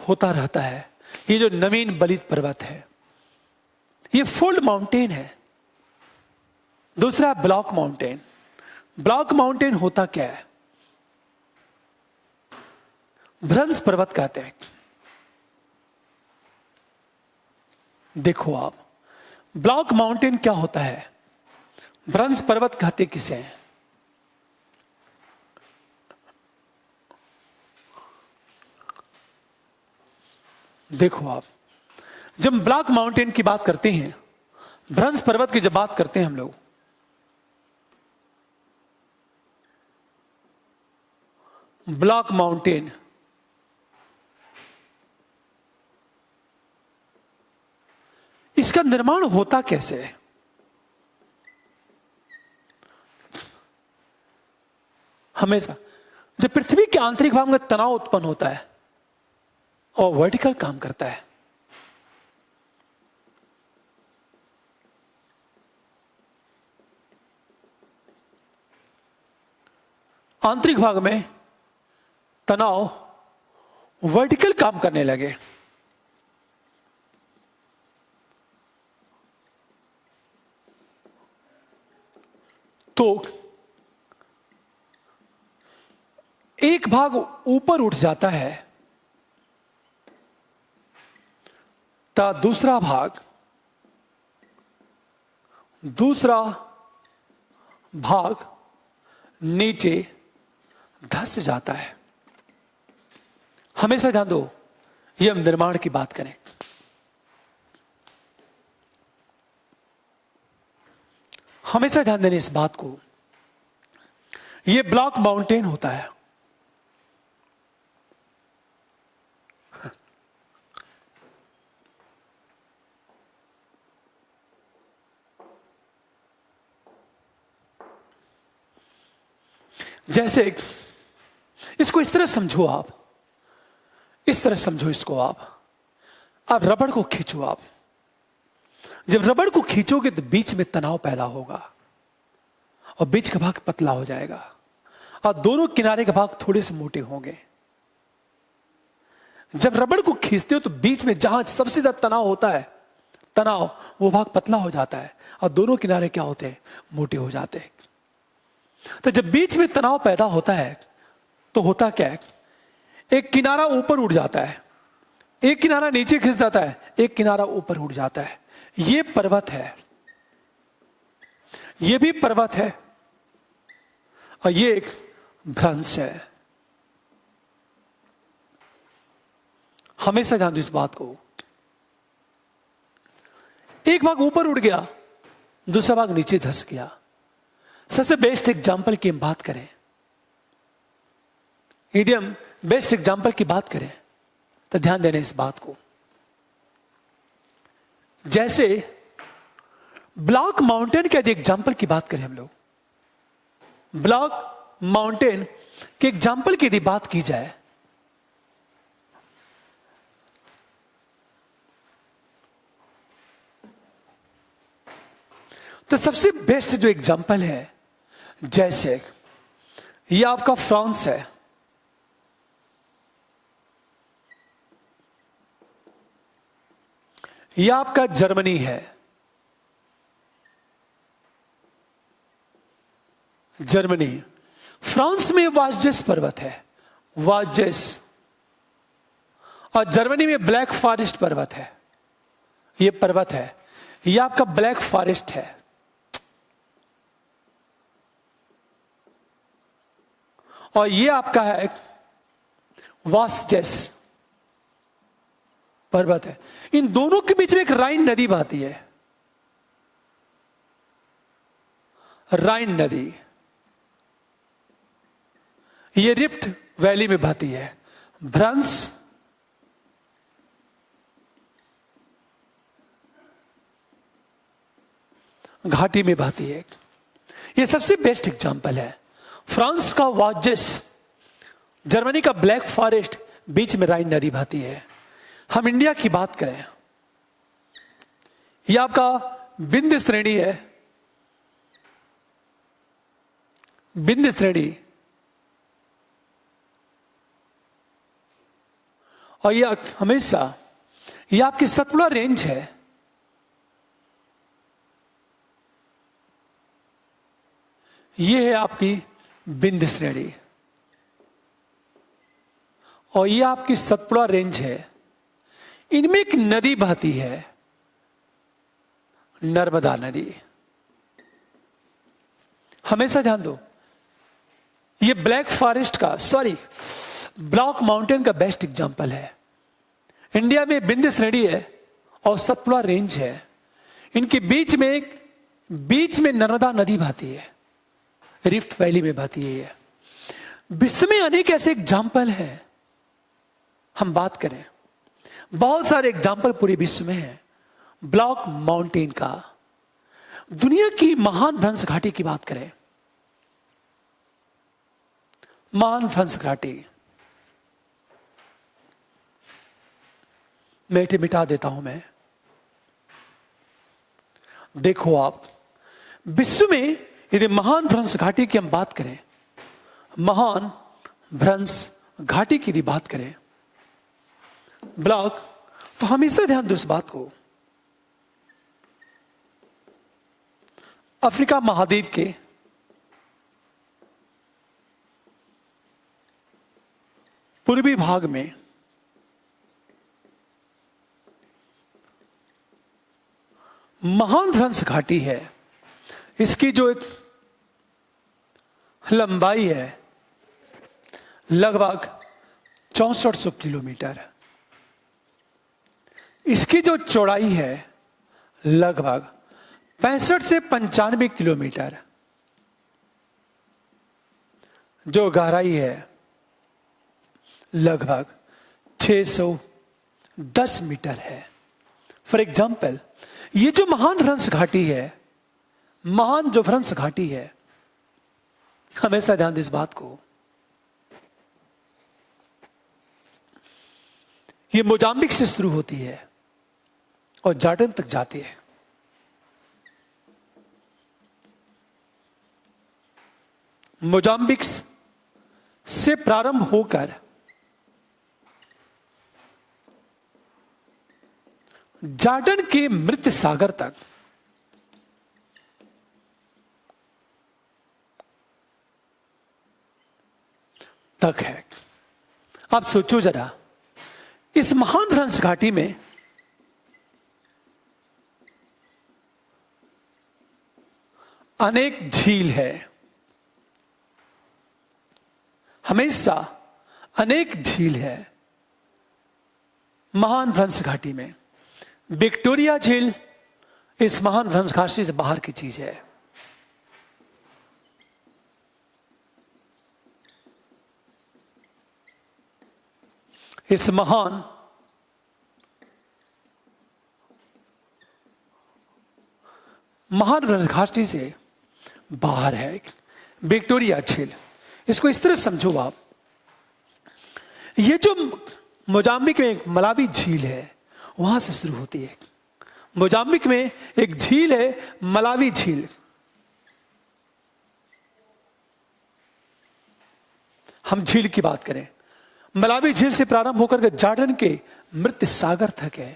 होता रहता है। ये जो नवीन बलित पर्वत है ये फोल्ड माउंटेन है। दूसरा ब्लॉक माउंटेन। ब्लॉक माउंटेन होता क्या है? भ्रंश पर्वत कहते हैं। देखो आप, ब्लॉक माउंटेन क्या होता है, भ्रंश पर्वत कहते किसे हैं? देखो आप, जब ब्लॉक माउंटेन की बात करते हैं, भ्रंश पर्वत की जब बात करते हैं हम लोग, ब्लॉक माउंटेन इसका निर्माण होता कैसे है? हमेशा जब पृथ्वी के आंतरिक भाग में तनाव उत्पन्न होता है और वर्टिकल काम करता है, आंतरिक भाग में तनाव वर्टिकल काम करने लगे, तो एक भाग ऊपर उठ जाता है ता दूसरा भाग नीचे धंस जाता है। हमेशा ध्यान दो, ये हम निर्माण की बात करें, हमेशा ध्यान देने इस बात को, ये ब्लॉक माउंटेन होता है। जैसे इसको इस तरह समझो, आप इस तरह समझो इसको, आप रबड़ को खींचो। आप जब रबड़ को खींचोगे तो बीच में तनाव पैदा होगा और बीच का भाग पतला हो जाएगा और दोनों किनारे के भाग थोड़े से मोटे होंगे। जब रबड़ को खींचते हो तो बीच में जहां सबसे ज्यादा तनाव होता है, तनाव, वो भाग पतला हो जाता है और दोनों किनारे क्या होते हैं, मोटे हो जाते हैं। तो जब बीच में तनाव पैदा होता है तो होता क्या है, एक किनारा ऊपर उठ जाता है, एक किनारा नीचे खिंच जाता है, एक किनारा ऊपर उठ जाता है। ये पर्वत है, ये भी पर्वत है और ये एक भ्रंश है। हमेशा ध्यान दो इस बात को। एक भाग ऊपर उड़ गया, दूसरा भाग नीचे धंस गया। सबसे बेस्ट एग्जाम्पल की हम बात करें, यदि हम बेस्ट एग्जाम्पल की बात करें तो ध्यान देना इस बात को। जैसे ब्लॉक माउंटेन के यदि एग्जाम्पल की बात करें हम लोग, ब्लॉक माउंटेन के एग्जाम्पल की यदि बात की जाए तो सबसे बेस्ट जो एग्जाम्पल है, जैसे ये आपका फ्रांस है, यह आपका जर्मनी है। जर्मनी, फ्रांस में वाजस पर्वत है, वाजस, और जर्मनी में ब्लैक फॉरेस्ट पर्वत है। यह पर्वत है, यह आपका ब्लैक फॉरेस्ट है। और यह आपका है वाजस पर्वत है। इन दोनों के बीच में एक राइन नदी बहती है, राइन नदी, ये रिफ्ट वैली में बहती है, भ्रंश घाटी में बहती है। ये सबसे बेस्ट एग्जांपल है। फ्रांस का वाजस, जर्मनी का ब्लैक फॉरेस्ट, बीच में राइन नदी बहती है। हम इंडिया की बात करें, यह आपका विंध्य श्रेणी है, विंध्य श्रेणी, और यह हमेशा यह आपकी सतपुड़ा रेंज है। यह है आपकी विंध्य श्रेणी और यह आपकी सतपुड़ा रेंज है। इनमें एक नदी बहती है, नर्मदा नदी। हमेशा ध्यान दो, ये ब्लैक फॉरेस्ट का, सॉरी, ब्लॉक माउंटेन का बेस्ट एग्जांपल है। इंडिया में विंध्य श्रेणी है और सतपुड़ा रेंज है। इनके बीच में नर्मदा नदी बहती है, रिफ्ट वैली में बहती है। विश्व में अनेक ऐसे एग्जाम्पल हैं, हम बात करें, बहुत सारे एग्जाम्पल पूरे विश्व में हैं ब्लॉक माउंटेन का। दुनिया की महान भ्रंश घाटी की बात करें, महान भ्रंश घाटी, मैं इसे मिटा देता हूं मैं। देखो आप, विश्व में यदि महान भ्रंश घाटी की हम बात करें, महान भ्रंश घाटी की यदि बात करें, ब्लॉक, तो हमेशा ध्यान दो इस बात को। अफ्रीका महाद्वीप के पूर्वी भाग में महान भ्रंश घाटी है। इसकी जो एक लंबाई है लगभग 6400 किलोमीटर, इसकी जो चौड़ाई है लगभग 65 से 95 किलोमीटर, जो गहराई है लगभग 610 मीटर है। फॉर एग्जाम्पल, ये जो महान भ्रंश घाटी है, महान जो भ्रंश घाटी है, हमेशा ध्यान दें इस बात को। ये मोजाम्बिक से शुरू होती है और जॉर्डन तक जाती है। मोजाम्बिक से प्रारंभ होकर जॉर्डन के मृत सागर तक है। आप सोचो जरा, इस महान भ्रंश घाटी में अनेक झील है, हमेशा अनेक झील है महान भ्रंश घाटी में। विक्टोरिया झील इस महान भ्रंश घाटी से बाहर की चीज है। इस महान भ्रंश घाटी से बाहर है विक्टोरिया झील। इसको इस तरह समझो आप, ये जो मोजाम्बिक में एक मलावी झील है वहां से शुरू होती है। मोजाम्बिक में एक झील है मलावी झील। हम झील की बात करें, मलावी झील से प्रारंभ होकर जॉर्डन के मृत सागर तक है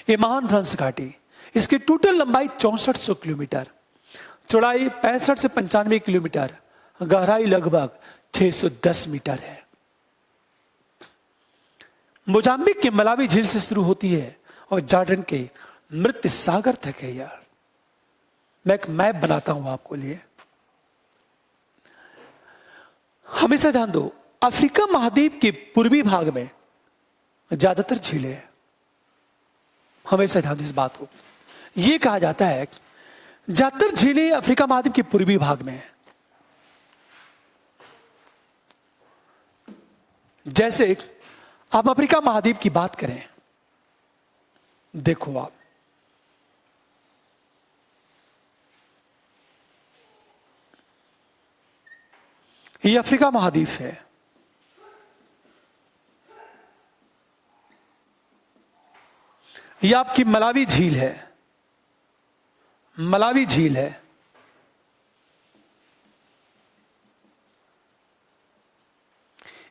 ये महान भ्रंश घाटी। इसकी टोटल लंबाई 6400 किलोमीटर, चौड़ाई 65 से 95 किलोमीटर, गहराई लगभग 610 मीटर है। मोजाम्बिक के मलावी झील से शुरू होती है और जॉर्डन के मृत सागर तक है। यार मैं एक मैप बनाता हूं आपको लिए, हमेशा ध्यान दो। अफ्रीका महाद्वीप के पूर्वी भाग में ज्यादातर झीलें हैं। हमेशा ध्यान दो इस बात को। यह कहा जाता है ज्यादातर झीलें अफ्रीका महाद्वीप के पूर्वी भाग में है। जैसे आप अफ्रीका महाद्वीप की बात करें, देखो आप ये अफ्रीका महाद्वीप है। ये आपकी मलावी झील है, मलावी झील है।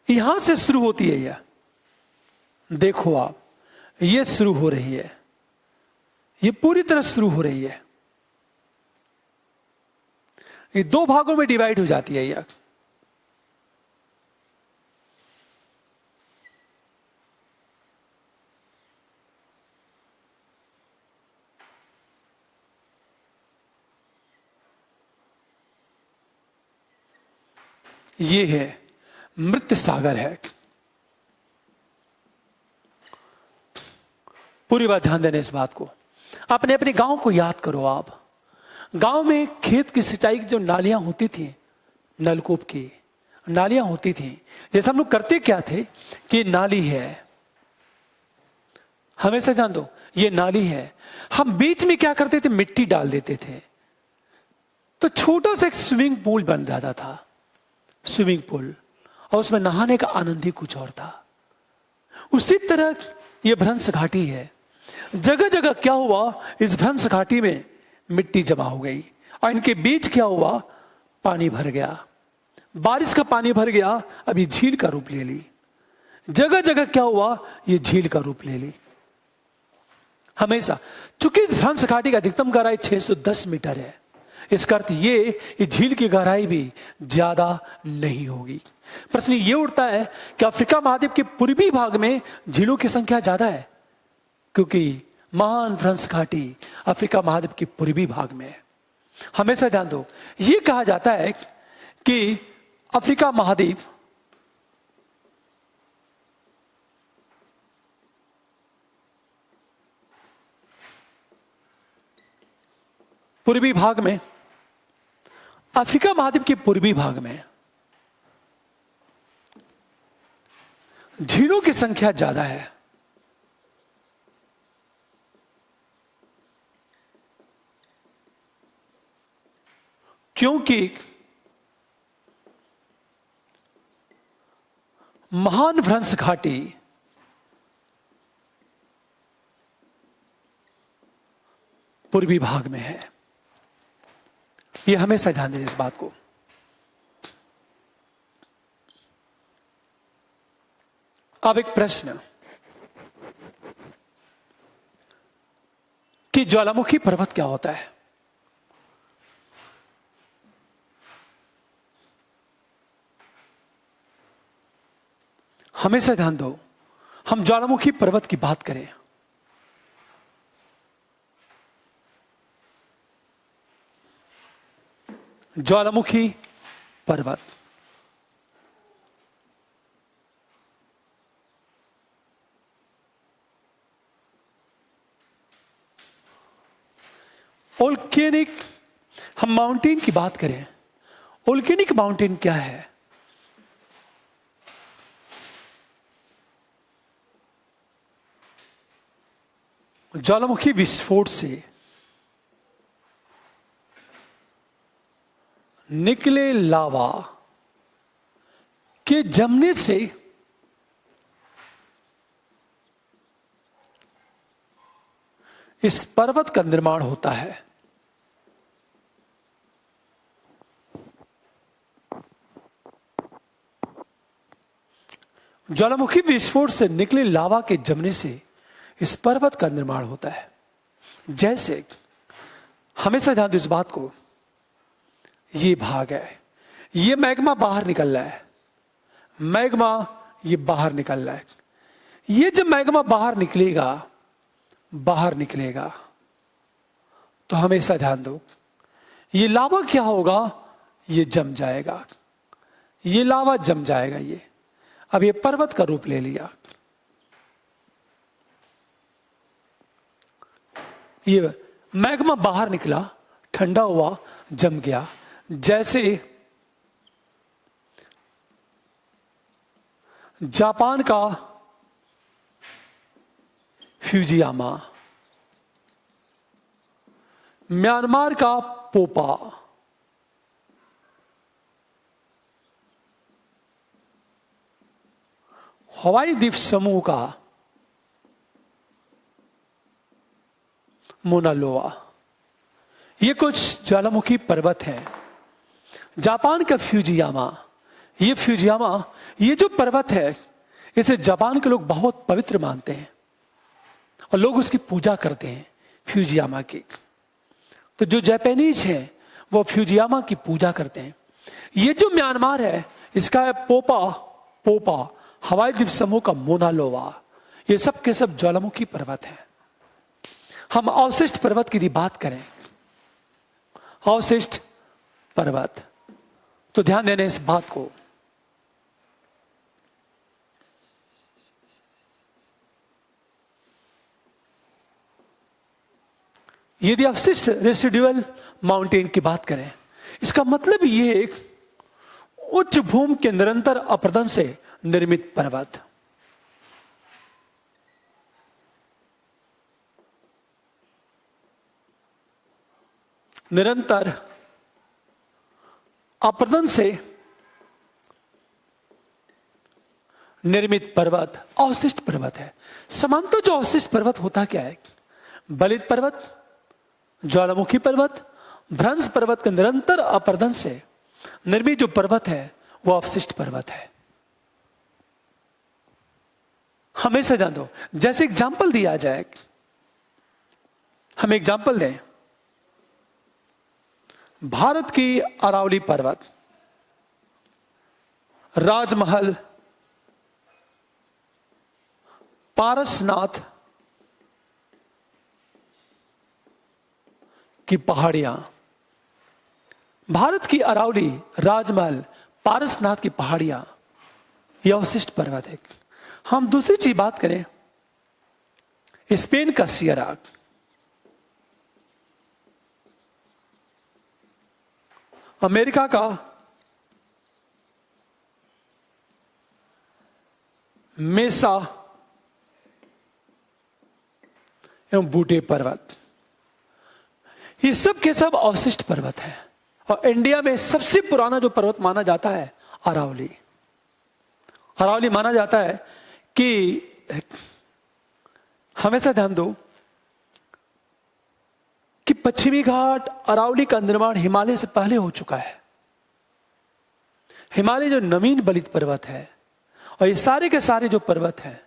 यहां से शुरू होती है यह, देखो आप, ये शुरू हो रही है, ये पूरी तरह शुरू हो रही है। ये दो भागों में डिवाइड हो जाती है यह। ये है मृत सागर है। पूरी बात ध्यान देना इस बात को। अपने अपने गांव को याद करो आप। गांव में खेत की सिंचाई की जो नालियां होती थी, नलकूप की नालियां होती थी, जैसे हम लोग करते क्या थे कि नाली है, हमेशा ध्यान दो, ये नाली है। हम बीच में क्या करते थे, मिट्टी डाल देते थे, तो छोटा सा एक स्विमिंग पूल बन जाता था, स्विमिंग पूल, और उसमें नहाने का आनंद ही कुछ और था। उसी तरह यह भ्रंश घाटी है। जगह जगह क्या हुआ, इस भ्रंश घाटी में मिट्टी जमा हो गई और इनके बीच क्या हुआ, पानी भर गया, बारिश का पानी भर गया, अभी झील का रूप ले ली। जगह जगह क्या हुआ, ये झील का रूप ले ली। हमेशा चूंकि इस भ्रंश घाटी का अधिकतम गहराई 610 मीटर है, इसका अर्थ ये इस झील की गहराई भी ज्यादा नहीं होगी। प्रश्न ये उठता है कि अफ्रीका महाद्वीप के पूर्वी भाग में झीलों की संख्या ज्यादा है, क्योंकि महान भ्रंश घाटी अफ्रीका महाद्वीप के पूर्वी भाग में है। हमेशा ध्यान दो, यह कहा जाता है कि अफ्रीका महाद्वीप पूर्वी भाग में, अफ्रीका महाद्वीप के पूर्वी भाग में झीलों की संख्या ज्यादा है, क्योंकि महान भ्रंश घाटी पूर्वी भाग में है। यह हमेशा ध्यान दें इस बात को। अब एक प्रश्न कि ज्वालामुखी पर्वत क्या होता है? हमेशा ध्यान दो, हम ज्वालामुखी पर्वत की बात करें, ज्वालामुखी पर्वत वोल्केनिक, हम माउंटेन की बात करें, वोल्केनिक माउंटेन क्या है? ज्वालामुखी विस्फोट से निकले लावा के जमने से इस पर्वत का निर्माण होता है। ज्वालामुखी विस्फोट से निकले लावा के जमने से इस पर्वत का निर्माण होता है। जैसे हमेशा ध्यान दो इस बात को, ये भाग है, ये मैग्मा बाहर निकल रहा है, मैग्मा ये बाहर निकल रहा है। ये जब मैग्मा बाहर निकलेगा तो हमेशा ध्यान दो, ये लावा क्या होगा? ये जम जाएगा, ये लावा जम जाएगा। ये अब ये पर्वत का रूप ले लिया। ये मैग्मा बाहर निकला, ठंडा हुआ, जम गया। जैसे जापान का फ्यूजियामा, म्यांमार का पोपा, हवाई द्वीप समूह का मोना लोआ, ये कुछ ज्वालामुखी पर्वत हैं। जापान का फ्यूजियामा, ये जो पर्वत है, इसे जापान के लोग बहुत पवित्र मानते हैं और लोग उसकी पूजा करते हैं, फ्यूजियामा की। तो जो जापानीज हैं वो फ्यूजियामा की पूजा करते हैं। ये जो म्यांमार है, इसका है पोपा हवाई द्वीप समूह का मोना लोआ। ये सब के सब ज्वालामुखी पर्वत है। हम अवशिष्ट पर्वत की बात करें, अवशिष्ट पर्वत, तो ध्यान देना इस बात को। यदि अवशिष्ट रेसिडुअल माउंटेन की बात करें, इसका मतलब ये एक उच्च भूमि के निरंतर अपरदन से निर्मित पर्वत। निरंतर अपरदन से निर्मित पर्वत अवशिष्ट पर्वत है। समांतर जो अवशिष्ट पर्वत होता क्या है? बलित पर्वत, ज्वालामुखी पर्वत, भ्रंश पर्वत के निरंतर अपरदन से निर्मित जो पर्वत है वो अवशिष्ट पर्वत है। हमेशा ध्यान दो। जैसे एग्जाम्पल दिया जाए, हम एग्जाम्पल दें, भारत की अरावली पर्वत, राजमहल, पारसनाथ की पहाड़ियां, भारत की अरावली, राजमहल, पारसनाथ की पहाड़ियां, यह अवशिष्ट पर्वत है। हम दूसरी चीज बात करें, स्पेन का सियरा, अमेरिका का मेसा एवं बूटे पर्वत, ये सब के सब अवशिष्ट पर्वत है। और इंडिया में सबसे पुराना जो पर्वत माना जाता है अरावली। अरावली माना जाता है कि हमेशा ध्यान दो कि पश्चिमी घाट अरावली का निर्माण हिमालय से पहले हो चुका है। हिमालय जो नवीन बलित पर्वत है, और ये सारे के सारे जो पर्वत हैं।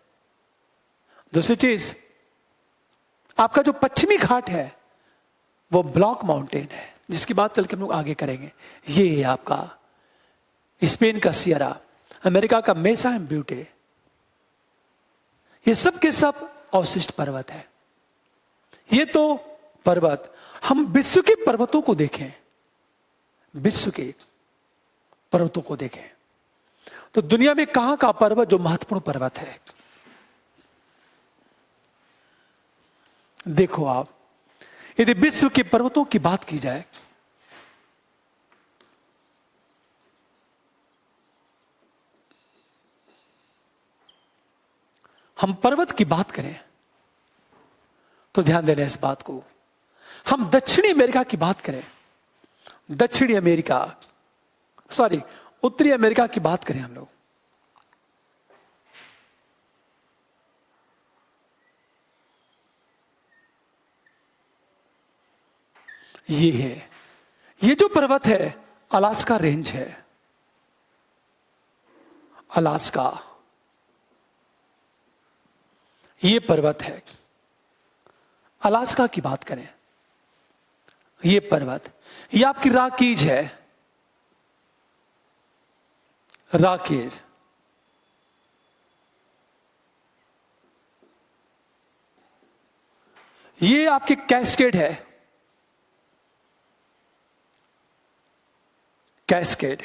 दूसरी चीज, आपका जो पश्चिमी घाट है वो ब्लॉक माउंटेन है, जिसकी बात चल के हम लोग आगे करेंगे। ये है आपका स्पेन का सियरा, अमेरिका का मेसा एंड ब्यूटे। ये सब के सब अवशिष्ट पर्वत है। ये तो पर्वत, हम विश्व के पर्वतों को देखें, विश्व के पर्वतों को देखें तो दुनिया में कहां का पर्वत जो महत्वपूर्ण पर्वत है? देखो आप, यदि विश्व के पर्वतों की बात की जाए, हम पर्वत की बात करें तो ध्यान देना इस बात को। हम दक्षिणी अमेरिका की बात करें, दक्षिणी अमेरिका, सॉरी उत्तरी अमेरिका की बात करें हम लोग, ये है, ये जो पर्वत है अलास्का रेंज है। अलास्का ये पर्वत है। अलास्का की बात करें, ये पर्वत, ये आपकी रॉकीज है, रॉकीज। ये आपके कैस्केड है, कैस्केड।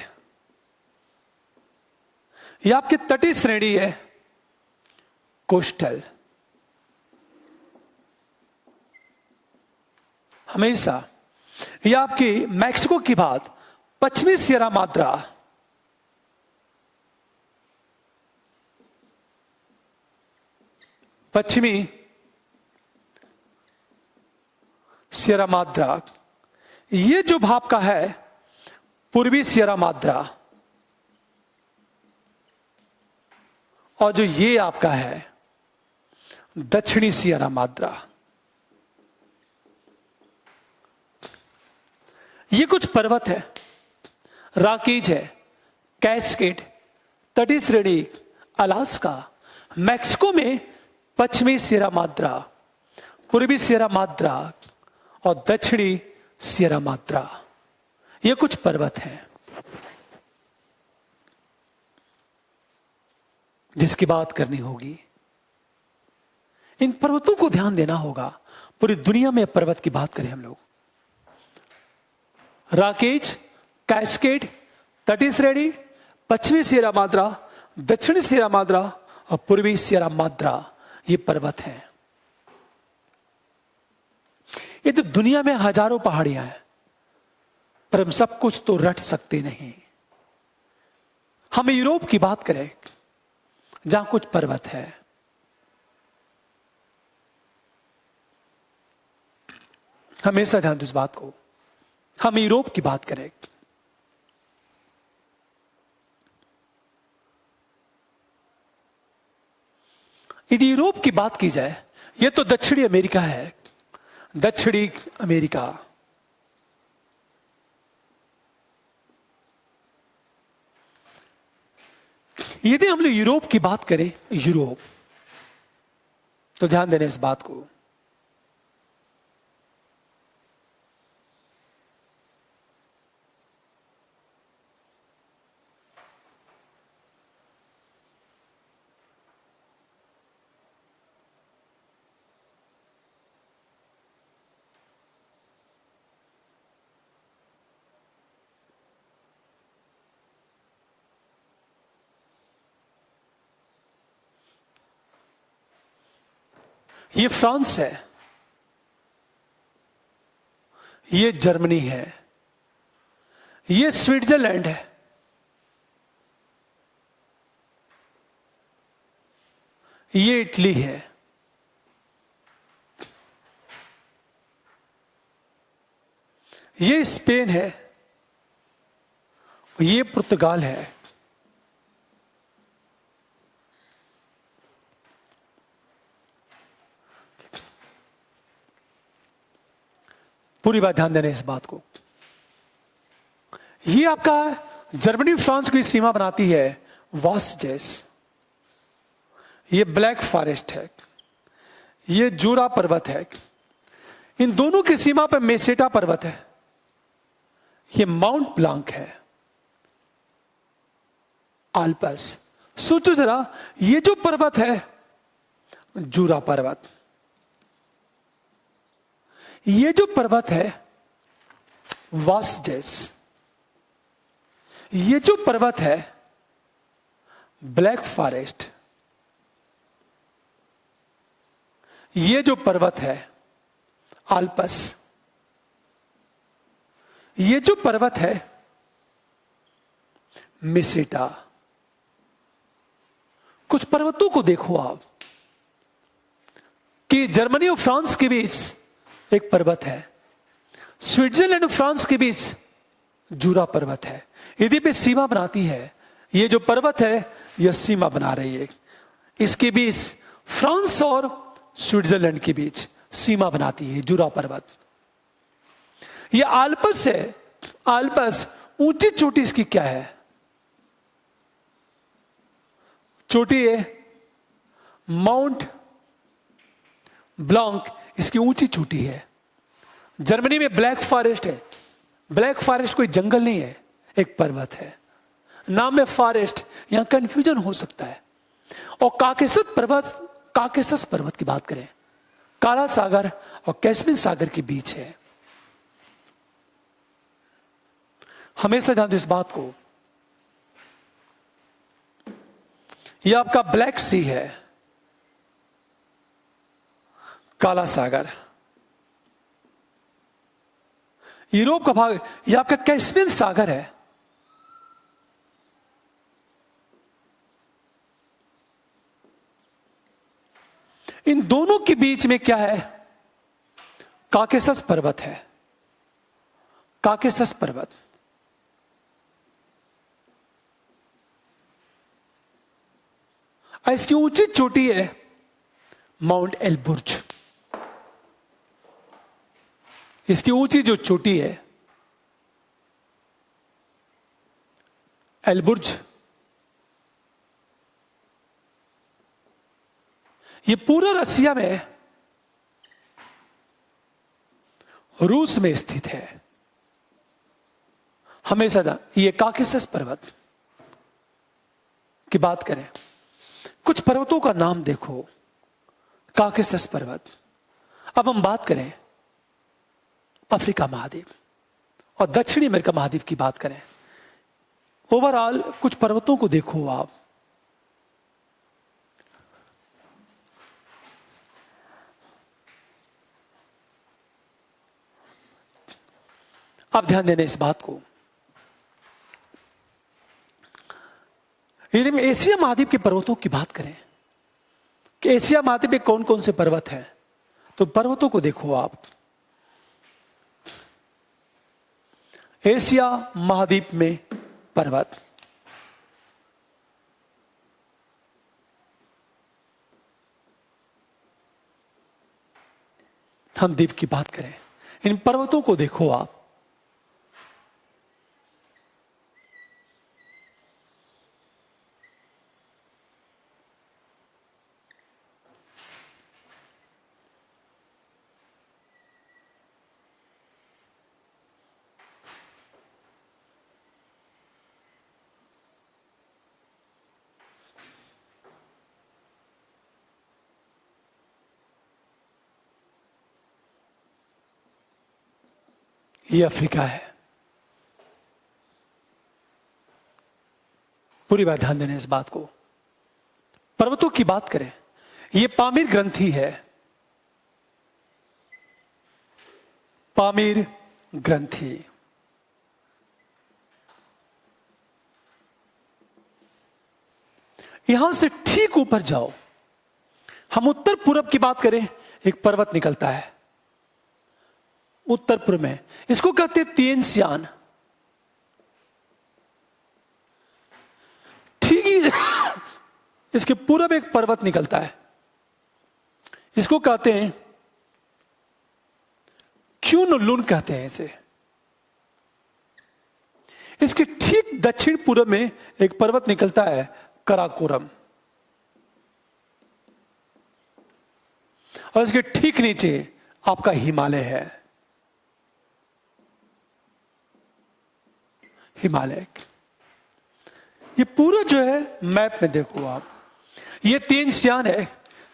ये आपकी तटीय श्रेणी है, कोस्टल। हमेशा ये आपकी मैक्सिको की बात, पश्चिमी सियरा माद्रा, पश्चिमी सियरा माद्रा। ये जो भाग का है पूर्वी सियरा माद्रा, और जो ये आपका है दक्षिणी सियरा माद्रा। ये कुछ पर्वत है, रॉकीज है, कैस्केड, तटीय श्रेणी, अलास्का, मैक्सिको में पश्चिमी सियरा माद्रा, पूर्वी सियरा माद्रा और दक्षिणी सियरा माद्रा। ये कुछ पर्वत हैं जिसकी बात करनी होगी। इन पर्वतों को ध्यान देना होगा। पूरी दुनिया में पर्वत की बात करें हम लोग, रॉकीज, कैस्केड, तटीय श्रेणी, पश्चिमी सियरा माद्रा, दक्षिणी सियरा माद्रा और पूर्वी सियरा माद्रा, ये पर्वत हैं। ये तो दुनिया में हजारों पहाड़ियां हैं, पर हम सब कुछ तो रट सकते नहीं। हम यूरोप की बात करें जहां कुछ पर्वत है, हमेशा ध्यान दो इस बात को। हम यूरोप की बात करें, यदि यूरोप की बात की जाए, यह तो दक्षिणी अमेरिका है, दक्षिणी अमेरिका। यदि हम लोग यूरोप की बात करें, यूरोप, तो ध्यान देना इस बात को। ये फ्रांस है, ये जर्मनी है, ये स्विट्जरलैंड है, ये इटली है, ये स्पेन है, ये पुर्तगाल है, पूरी बात ध्यान देना इस बात को। ये आपका जर्मनी फ्रांस की सीमा बनाती है वास्जेस। ये ब्लैक फॉरेस्ट है, ये जूरा पर्वत है, इन दोनों की सीमा पर मेसेटा पर्वत है, ये माउंट ब्लांक है, आल्पस। सोचो जरा, ये जो पर्वत है जूरा पर्वत, ये जो पर्वत है वास्जेस, ये जो पर्वत है ब्लैक फॉरेस्ट, ये जो पर्वत है आल्पस, ये जो पर्वत है मेसेटा। कुछ पर्वतों को देखो आप कि जर्मनी और फ्रांस के बीच एक पर्वत है, स्विट्जरलैंड और फ्रांस के बीच जूरा पर्वत है, यदि पे सीमा बनाती है। ये जो पर्वत है यह सीमा बना रही है, इसके बीच फ्रांस और स्विट्जरलैंड के बीच सीमा बनाती है जूरा पर्वत। यह आल्पस है, आल्पस ऊंची चोटी इसकी क्या है? चोटी है माउंट ब्लांक, इसकी ऊंची चोटी है। जर्मनी में ब्लैक फॉरेस्ट है, ब्लैक फॉरेस्ट कोई जंगल नहीं है, एक पर्वत है, नाम है फॉरेस्ट, यहां कंफ्यूजन हो सकता है। और काकेसस पर्वत की बात करें, काला सागर और कैस्पियन सागर के बीच है। हमेशा ध्यान दो इस बात को, यह आपका ब्लैक सी है, काला सागर, यूरोप का भाग, यह आपका कैस्पियन सागर है। इन दोनों के बीच में क्या है? काकेसस पर्वत है, काकेसस पर्वत। इसकी ऊंची चोटी है माउंट एलबुर्ज, इसकी ऊंची जो चोटी है एलबुर्ज, ये पूरा रसिया में, रूस में स्थित है। हमेशा ये काकेसस पर्वत की बात करें, कुछ पर्वतों का नाम देखो, काकेसस पर्वत। अब हम बात करें अफ्रीका महाद्वीप और दक्षिणी अमेरिका महाद्वीप की बात करें, ओवरऑल कुछ पर्वतों को देखो आप। अब ध्यान देना इस बात को, यदि हम एशिया महाद्वीप के पर्वतों की बात करें कि एशिया महाद्वीप में कौन कौन से पर्वत हैं, तो पर्वतों को देखो आप। एशिया महाद्वीप में पर्वत, हम द्वीप की बात करें, इन पर्वतों को देखो आप। ये अफ्रीका है। पूरी बात ध्यान देना इस बात को। पर्वतों की बात करें, ये पामीर ग्रंथि है, पामीर ग्रंथि। यहां से ठीक ऊपर जाओ, हम उत्तर पूर्व की बात करें, एक पर्वत निकलता है उत्तर पूर्व में, इसको कहते हैं तिएनसियान। ठीक ही इसके पूर्व एक पर्वत निकलता है, इसको कहते हैं क्यून लुन कहते हैं इसे। इसके ठीक दक्षिण पूर्व में एक पर्वत निकलता है, कराकोरम, और इसके ठीक नीचे आपका हिमालय है। हिमालय ये पूरा जो है मैप में देखो आप, ये तीन सियान है।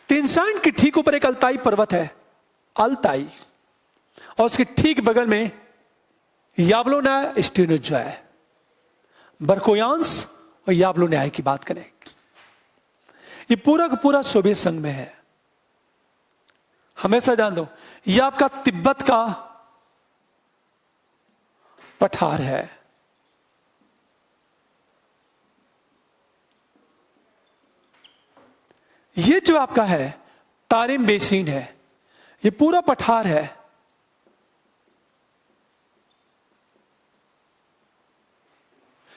तीन सियान के ठीक ऊपर एक अल्ताई पर्वत है, अल्ताई, और उसके ठीक बगल में यावलोना स्टेनुजा है। बरकोयांस और यावलोन्याय की बात करें, ये पूरा का पूरा सोवियत संघ में है। हमेशा जान दो, यह आपका तिब्बत का पठार है। ये जो आपका है तारिम बेसिन है, ये पूरा पठार है।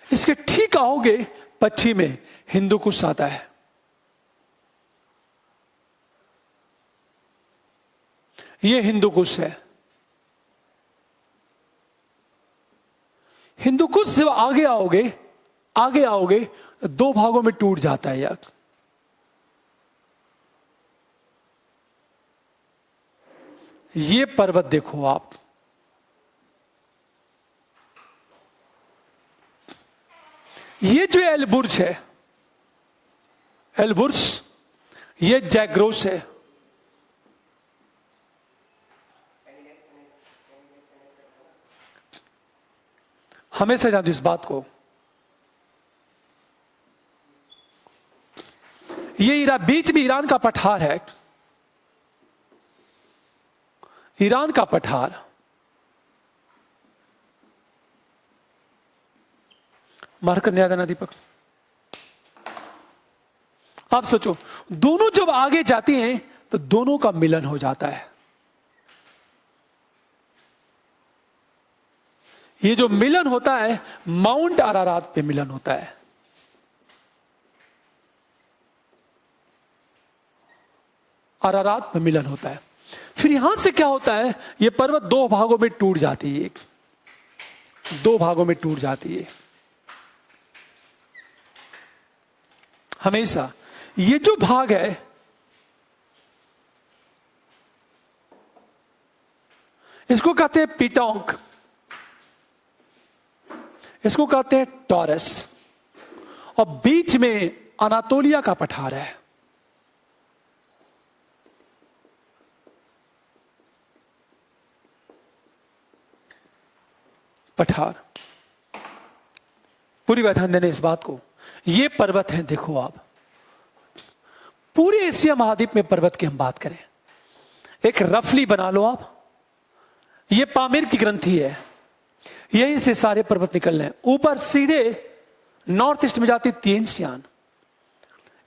इसके ठीक आओगे पश्चिम में हिंदू कुश आता है। ये हिंदू कुश है। हिंदू कुश जब आगे आओगे दो भागों में टूट जाता है यार। ये पर्वत देखो आप, ये जो एलबुर्ज है, एलबुर्ज, ये जैग्रोस है। हमेशा जान दो इस बात को, ये बीच में ईरान का पठार है, ईरान का पठार। मार्कर नहीं आता दीपक। आप सोचो, दोनों जब आगे जाती हैं तो दोनों का मिलन हो जाता है। ये जो मिलन होता है माउंट अरारात पे मिलन होता है। अरारात पे मिलन होता है। फिर यहां से क्या होता है, ये पर्वत दो भागों में टूट जाती है, दो भागों में टूट जाती है। हमेशा ये जो भाग है, इसको कहते हैं पीटोंक, इसको कहते हैं टॉरस, और बीच में अनातोलिया का पठार है। पठार पूरी बात ध्यान देने इस बात को, ये पर्वत है। देखो आप, पूरे एशिया महाद्वीप में पर्वत की हम बात करें, एक रफली बना लो आप, ये पामीर की ग्रंथि है, यहीं से सारे पर्वत निकल रहे हैं। ऊपर सीधे नॉर्थ ईस्ट में जाती तीन सियान,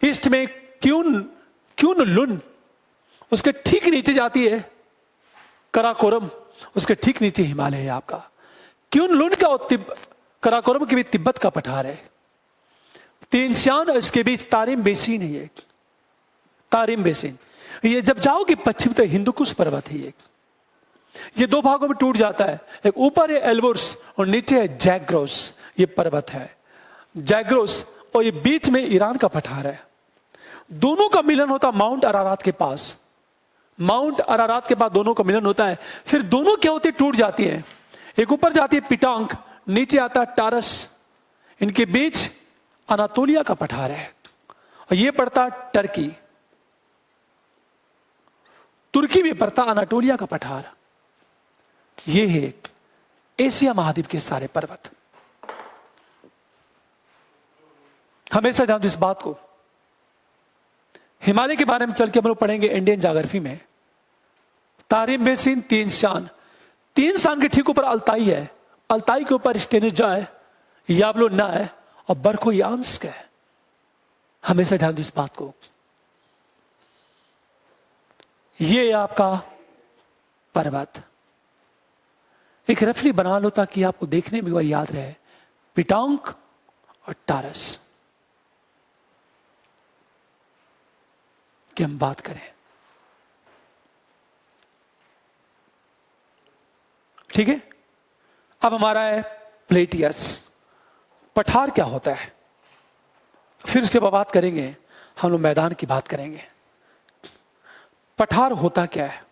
ईस्ट में क्यून लुन, उसके ठीक नीचे जाती है कराकोरम, उसके ठीक नीचे हिमालय है आपका। क्यून लुन का कराकोरम के भी तिब्बत का पठार है। तीन सियान और इसके बीच तारिम बेसिन है, ये तारिम बेसिन। ये जब जाओगे पश्चिम तक हिंदुकुश पर्वत है। ये दो भागों में टूट जाता है, एक ऊपर है एल्बुर्स और नीचे है जैग्रोस, ये पर्वत है जैग्रोस, और ये बीच में ईरान का पठार है। दोनों का मिलन होता माउंट अरारात के पास, माउंट अरारात के पास दोनों का मिलन होता है। फिर दोनों क्या होती है, टूट जाती है। एक ऊपर जाती है पिटांक, नीचे आता है टारस, इनके बीच अनातोलिया का पठार है, और ये पड़ता टर्की, तुर्की में पड़ता अनातोलिया का पठार। ये है एशिया महाद्वीप के सारे पर्वत। हमेशा ध्यान दो इस बात को। हिमालय के बारे में चल के हम लोग पढ़ेंगे इंडियन ज्योग्राफी में। तारिम बेसिन तीन शान, तीन शान के ठीक ऊपर अल्ताई है, अल्ताई के ऊपर स्टेनुजा है, यावलोना है, और बरकोयांस्क है। हमेशा ध्यान दो इस बात को। ये आपका पर्वत एक रफली बना लो ताकि आपको देखने में याद रहे, पिटांक और टारस की हम बात करें। ठीक है। अब हमारा है प्लेटियस। पठार क्या होता है, फिर उसके बाद बात करेंगे, हम लोग मैदान की बात करेंगे। पठार होता क्या है?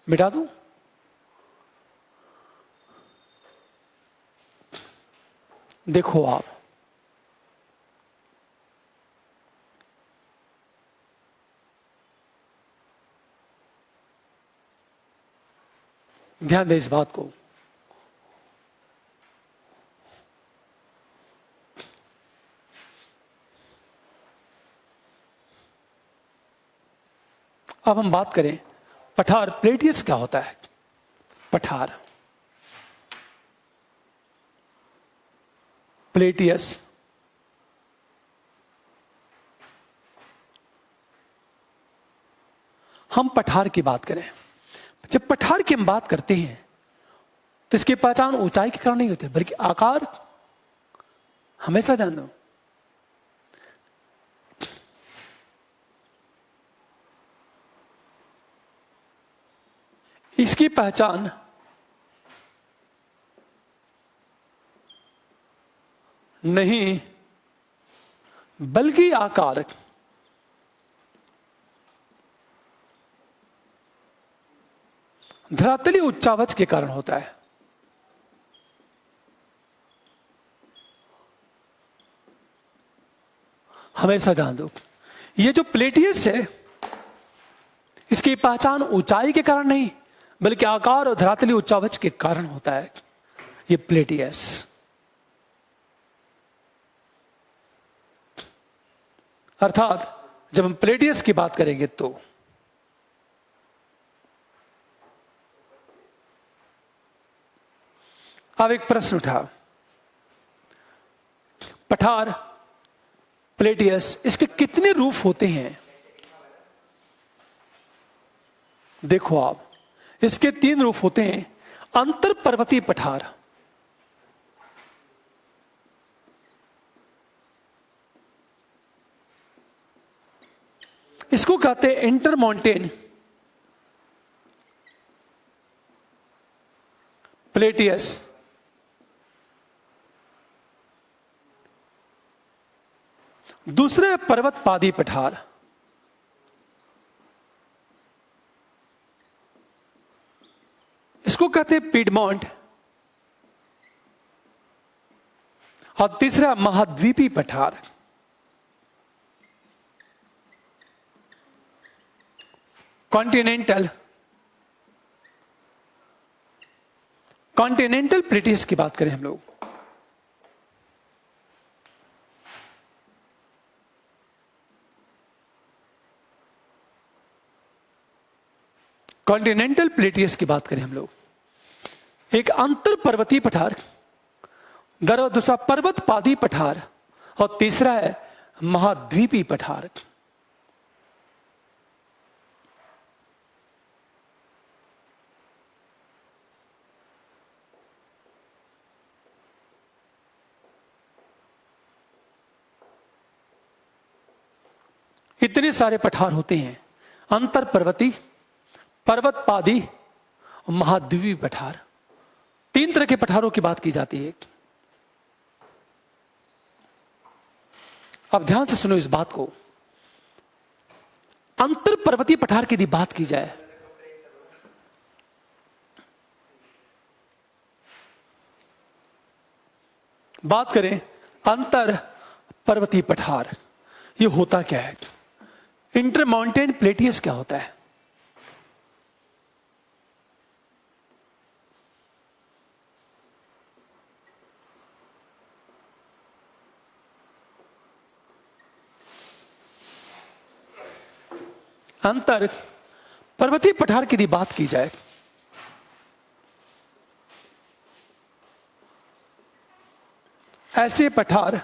मिटा दूं? देखो आप, ध्यान दें इस बात को। अब हम बात करें पठार, प्लेटियस क्या होता है? पठार, प्लेटियस हम पठार की बात करें, जब पठार की हम बात करते हैं तो इसकी पहचान ऊंचाई के कारण नहीं होती, बल्कि आकार। हमेशा ध्यान दो, इसकी पहचान नहीं बल्कि आकार। धरातली उच्चावच के कारण होता है। हमेशा ध्यान दो, ये जो प्लेटियस है इसकी पहचान ऊंचाई के कारण नहीं बल्कि आकार और धरातली उच्चावच के कारण होता है। ये प्लेटियस, अर्थात जब हम प्लेटियस की बात करेंगे तो अब एक प्रश्न उठा, पठार, प्लेटियस, इसके कितने रूप होते हैं? देखो आप, इसके 3 रूप होते हैं। अंतर पर्वतीय पठार, इसको कहते हैं इंटर माउंटेन प्लेटियस। दूसरे पर्वत पादी पठार, इसको कहते हैं पीडमोंट। और तीसरा महाद्वीपी पठार, कॉन्टिनेंटल प्लेटियस की बात करें हम लोग, कॉन्टिनेंटल प्लेटियस की बात करें हम लोग, एक अंतर पर्वतीय पठार, दूसरा पर्वत पादी पठार और तीसरा है महाद्वीपी पठार। इतने सारे पठार होते हैं, अंतर पर्वतीय, पर्वत पादी और महाद्वीपी पठार। 3 तरह के पठारों की बात की जाती है। अब ध्यान से सुनो इस बात को, अंतर पर्वतीय पठार की यदि बात की जाए, बात करें अंतर पर्वतीय पठार, ये होता क्या है? इंटर माउंटेन प्लेटियस क्या होता है? अंतर पर्वतीय पठार की यदि बात की जाए, ऐसे पठार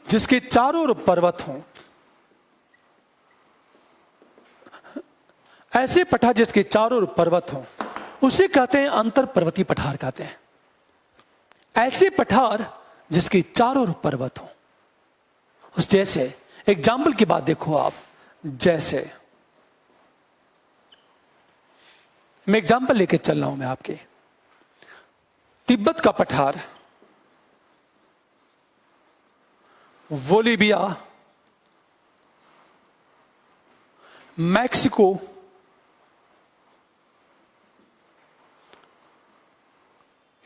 जिसके चारों ओर पर्वत हों, ऐसे पठार जिसके चारों ओर पर्वत हों, उसे कहते हैं अंतर पर्वतीय पठार कहते हैं। ऐसे पठार जिसके चारों ओर पर्वत हो। उस जैसे एग्जाम्पल की बात देखो आप, जैसे मैं एग्जाम्पल लेके चल रहा हूं मैं आपके, तिब्बत का पठार, बोलिविया, मैक्सिको,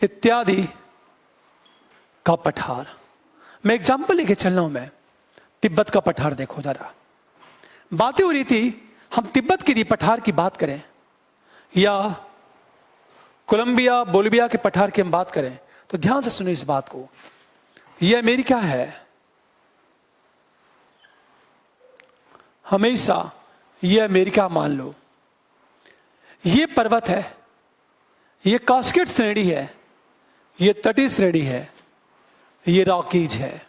इत्यादि का पठार। मैं एग्जाम्पल लेके चल रहा हूं मैं, तिब्बत का पठार देखो जरा। बातें हो रही थी हम तिब्बत के पठार की बात करें या कोलंबिया बोलिविया के पठार की हम बात करें, तो ध्यान से सुनो इस बात को। यह अमेरिका है, हमेशा यह अमेरिका मान लो। यह पर्वत है, यह कास्केड श्रेणी है, यह तटीय श्रेणी है, यह रॉकीज है।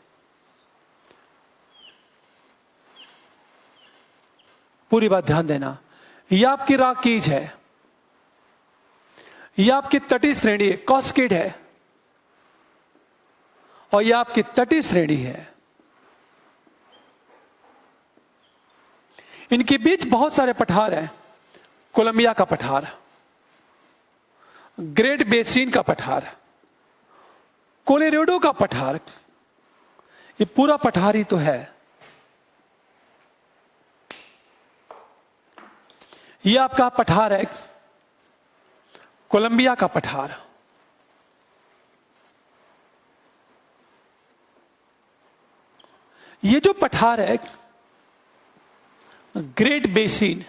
पूरी बात ध्यान देना, यह आपकी रॉकीज है, यह आपकी तटीय श्रेणी है, कास्केड है, और यह आपकी तटीय श्रेणी है। इनके बीच बहुत सारे पठार हैं। कोलंबिया का पठार, ग्रेट बेसिन का पठार, कोलोराडो का पठार, ये पूरा पठार ही तो है। ये आपका पठार है कोलंबिया का पठार। ये जो पठार है ग्रेट बेसिन,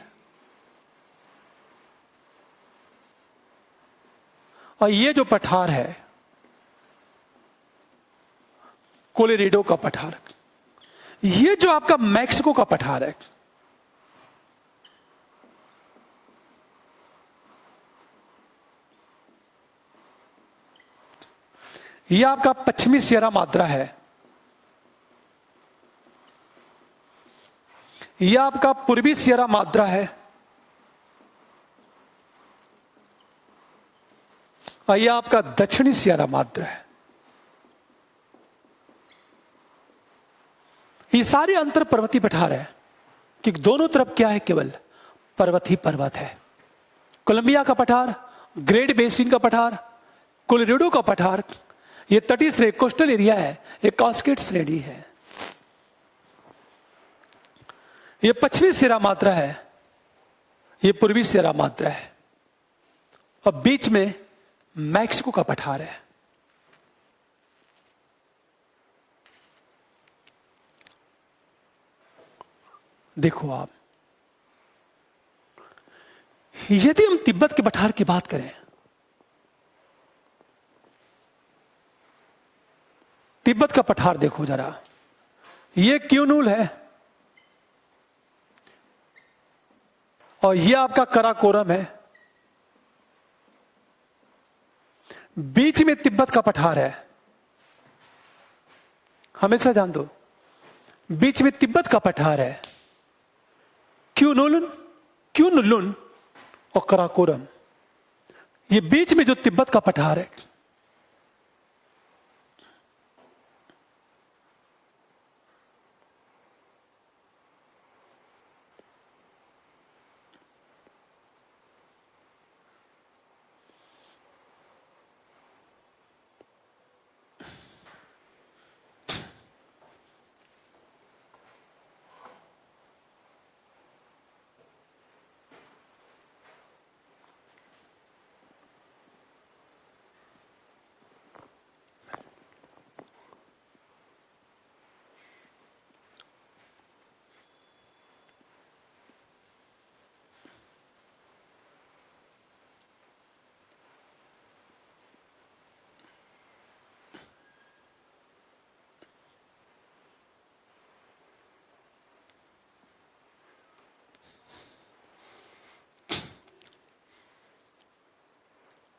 और ये जो पठार है कोलोराडो का पठार। ये जो आपका मैक्सिको का पठार है, यह आपका पश्चिमी सियरा माद्रा है, यह आपका पूर्वी सियरा माद्रा है, और यह आपका दक्षिणी सियरा माद्रा है। ये सारे अंतर पर्वतीय पठार है कि दोनों तरफ क्या है, केवल पर्वत ही पर्वत है। कोलंबिया का पठार, ग्रेट बेसिन का पठार, कोलोराडो का पठार, ये तटीय श्रेणी कोस्टल एरिया है, ये कास्केड श्रेणी है। ये पश्चिमी सिरा मात्रा है, ये पूर्वी सिरा मात्रा है, और बीच में मैक्सिको का पठार है। देखो आप, यदि हम तिब्बत के पठार की बात करें, तिब्बत का पठार देखो जरा, ये क्यूनूल है और ये आपका कराकोरम है। बीच में तिब्बत का पठार है, हमेशा जान दो, बीच में तिब्बत का पठार है, क्यूनुलुन और कराकोरम, ये बीच में जो तिब्बत का पठार है।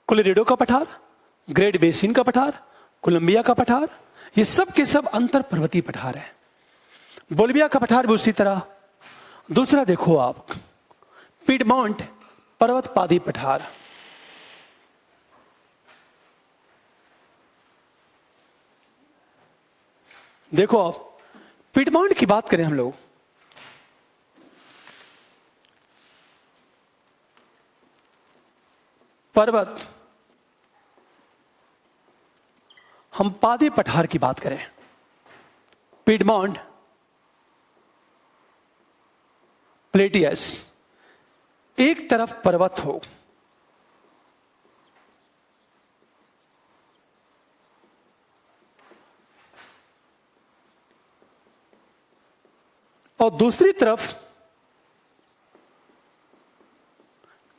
कोलोराडो का पठार, ग्रेट बेसिन का पठार, कोलंबिया का पठार, ये सब के सब अंतर पर्वतीय पठार है। बोलिविया का पठार भी उसी तरह। दूसरा देखो आप, पिडमॉन्ट पर्वत पादी पठार, देखो आप, पिडमॉन्ट की बात करें हम लोग, पर्वत, हम पादी पठार की बात करें, पिडमॉन्ट, प्लेटियस, एक तरफ पर्वत हो, और दूसरी तरफ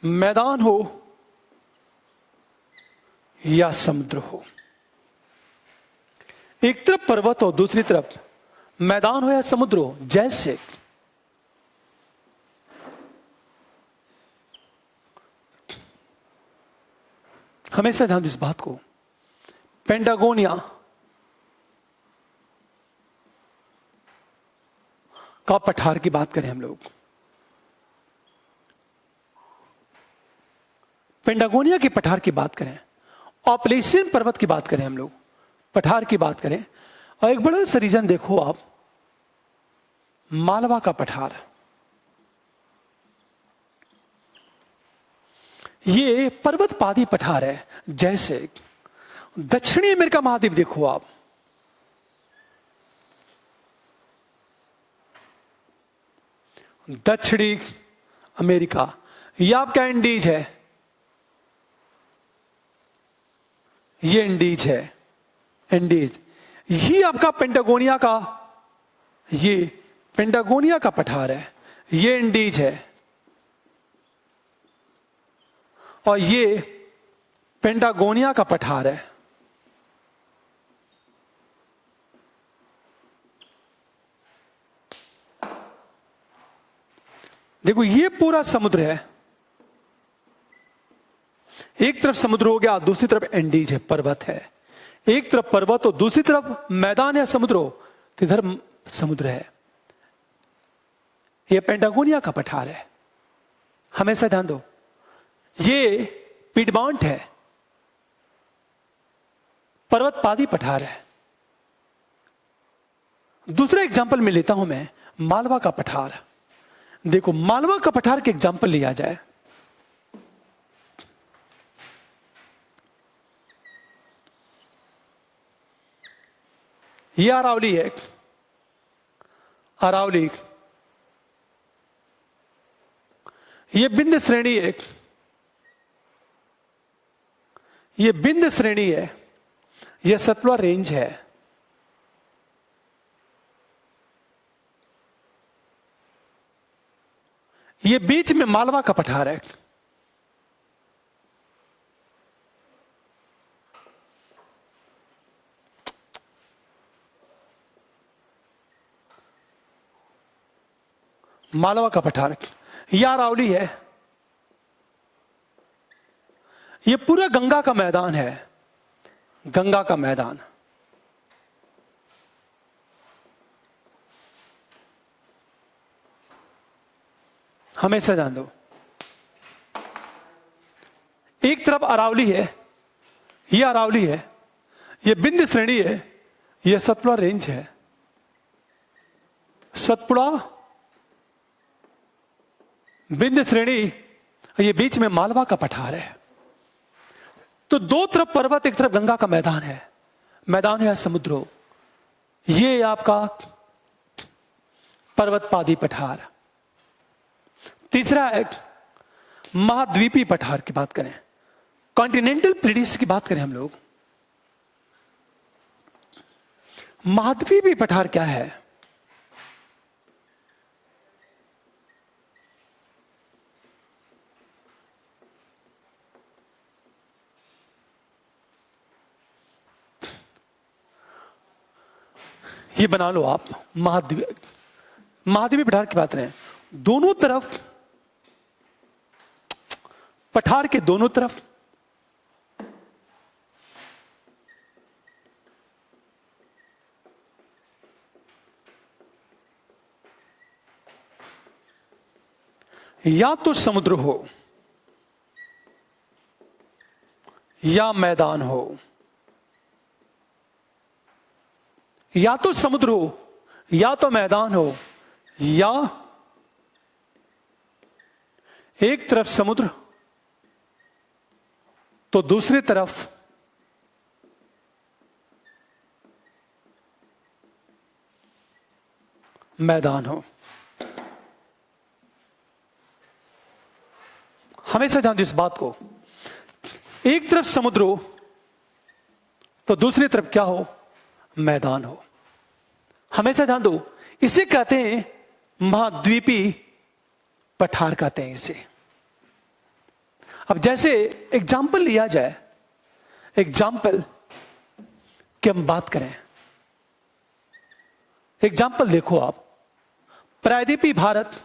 मैदान हो या समुद्र हो। एक तरफ पर्वत हो, दूसरी तरफ मैदान हो या समुद्र हो। जैसे हमेशा ध्यान दो इस बात को, पेंटागोनिया का पठार की बात करें हम लोग, पेंटागोनिया के पठार की बात करें, ऑपलेशियन पर्वत की बात करें हम लोग, पठार की बात करें, और एक बड़ा सा रीजन देखो आप, मालवा का पठार। ये पर्वत पादी पठार है। जैसे दक्षिणी अमेरिका महाद्वीप देखो आप, दक्षिणी अमेरिका, ये आपका इंडीज है, ये इंडीज है, इंडीज। ये आपका पेंटागोनिया का, ये पेंटागोनिया का पठार है, ये इंडीज है, और ये पेंटागोनिया का पठार है। देखो ये पूरा समुद्र है, एक तरफ समुद्र हो गया, दूसरी तरफ एंडीज है, पर्वत है। एक तरफ पर्वत हो, दूसरी तरफ मैदान है, समुद्र हो, तो इधर समुद्र है। यह पेंटागोनिया का पठार है। हमेशा ध्यान दो, ये पिडमॉन्ट है, पर्वत पादी पठार है। दूसरा एग्जाम्पल में लेता हूं मैं, मालवा का पठार। देखो मालवा का पठार के एग्जाम्पल लिया जाए, ये अरावली है, अरावली, ये बिंद श्रेणी है, ये बिंद श्रेणी है, ये सतपुड़ा रेंज है। ये बीच में मालवा का पठार है। मालवा का पठार, यह अरावली है, यह पूरा गंगा का मैदान है, गंगा का मैदान। हमेशा ध्यान दो, एक तरफ अरावली है, यह अरावली है, यह बिंद श्रेणी है, यह सतपुड़ा रेंज है। सतपुड़ा, बिंद श्रेणी, ये बीच में मालवा का पठार है। तो दो तरफ पर्वत, एक तरफ गंगा का मैदान है, मैदान है समुद्र हो। ये आपका पर्वत पादी पठार। तीसरा है महाद्वीपी पठार की बात करें, कॉन्टिनेंटल प्लेटिस की बात करें हम लोग। महाद्वीपी पठार क्या है? ये बना लो आप, महाद्वीपी पठार की बात करें, दोनों तरफ पठार के दोनों तरफ या तो समुद्र हो या मैदान हो। या तो समुद्र हो, या तो मैदान हो, या एक तरफ समुद्र तो दूसरी तरफ मैदान हो। हमेशा ध्यान दो इस बात को, एक तरफ समुद्र हो तो दूसरी तरफ क्या हो, मैदान हो। हमेशा ध्यान दो, इसे कहते हैं महाद्वीपी पठार कहते हैं इसे। अब जैसे एग्जाम्पल लिया जाए, एग्जाम्पल की हम बात करें, एग्जाम्पल देखो आप, प्रायद्वीपीय भारत,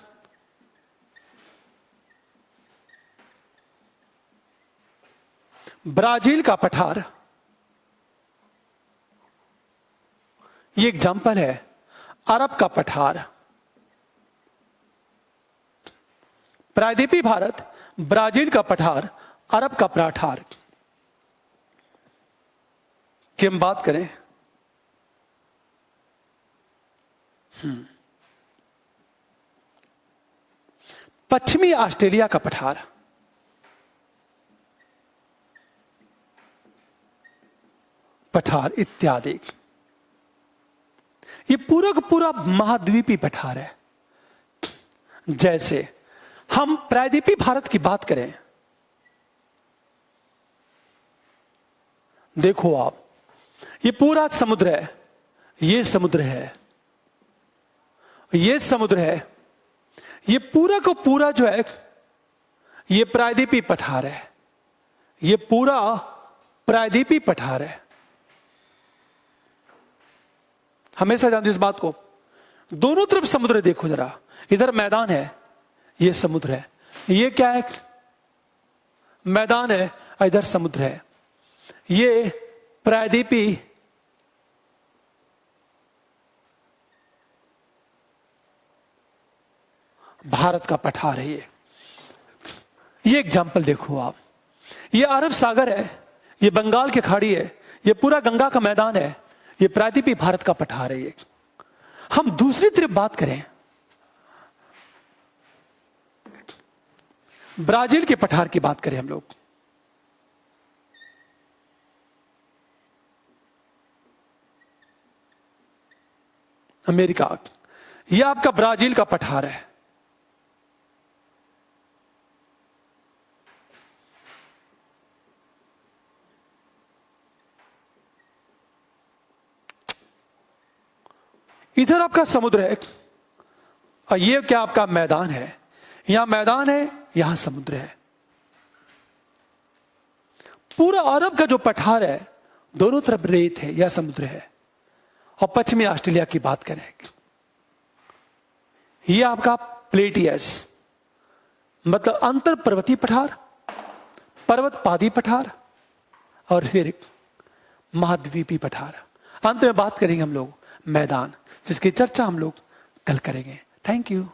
ब्राजील का पठार, ये एग्जाम्पल है अरब का पठार। प्रायद्वीपीय भारत, ब्राजील का पठार, अरब का पठार की हम बात करें, पश्चिमी ऑस्ट्रेलिया का पठार, पठार इत्यादि, ये पूरा का पूरा महाद्वीपीय पठार है। जैसे हम प्रायद्वीपीय भारत की बात करें, देखो आप, ये पूरा समुद्र है, ये समुद्र है, ये समुद्र है, ये पूरा को पूरा जो है ये प्रायद्वीपीय पठार है, ये पूरा प्रायद्वीपीय पठार है। हमेशा ध्यान दो इस बात को, दोनों तरफ समुद्र है, देखो जरा, इधर मैदान है, ये समुद्र है, ये क्या है, मैदान है, इधर समुद्र है। ये प्रायद्वीपीय भारत का पठार है। ये एग्जाम्पल देखो आप, ये अरब सागर है, ये बंगाल की खाड़ी है, ये पूरा गंगा का मैदान है, ये प्रायद्वीपीय भारत का पठार है। ये हम दूसरी तरफ बात करें, ब्राजील के पठार की बात करें हम लोग, अमेरिका, यह आपका ब्राजील का पठार है। इधर आपका समुद्र है और ये क्या आपका मैदान है, यहां मैदान है, यहां समुद्र है। पूरा अरब का जो पठार है, दोनों तरफ रेत है या समुद्र है। और पश्चिमी ऑस्ट्रेलिया की बात करें, यह आपका प्लेटियस, मतलब अंतर पर्वतीय पठार, पर्वत पादी पठार, और फिर महाद्वीपीय पठार। अंत में बात करेंगे हम लोग मैदान, जिसकी चर्चा हम लोग कल करेंगे। Thank you.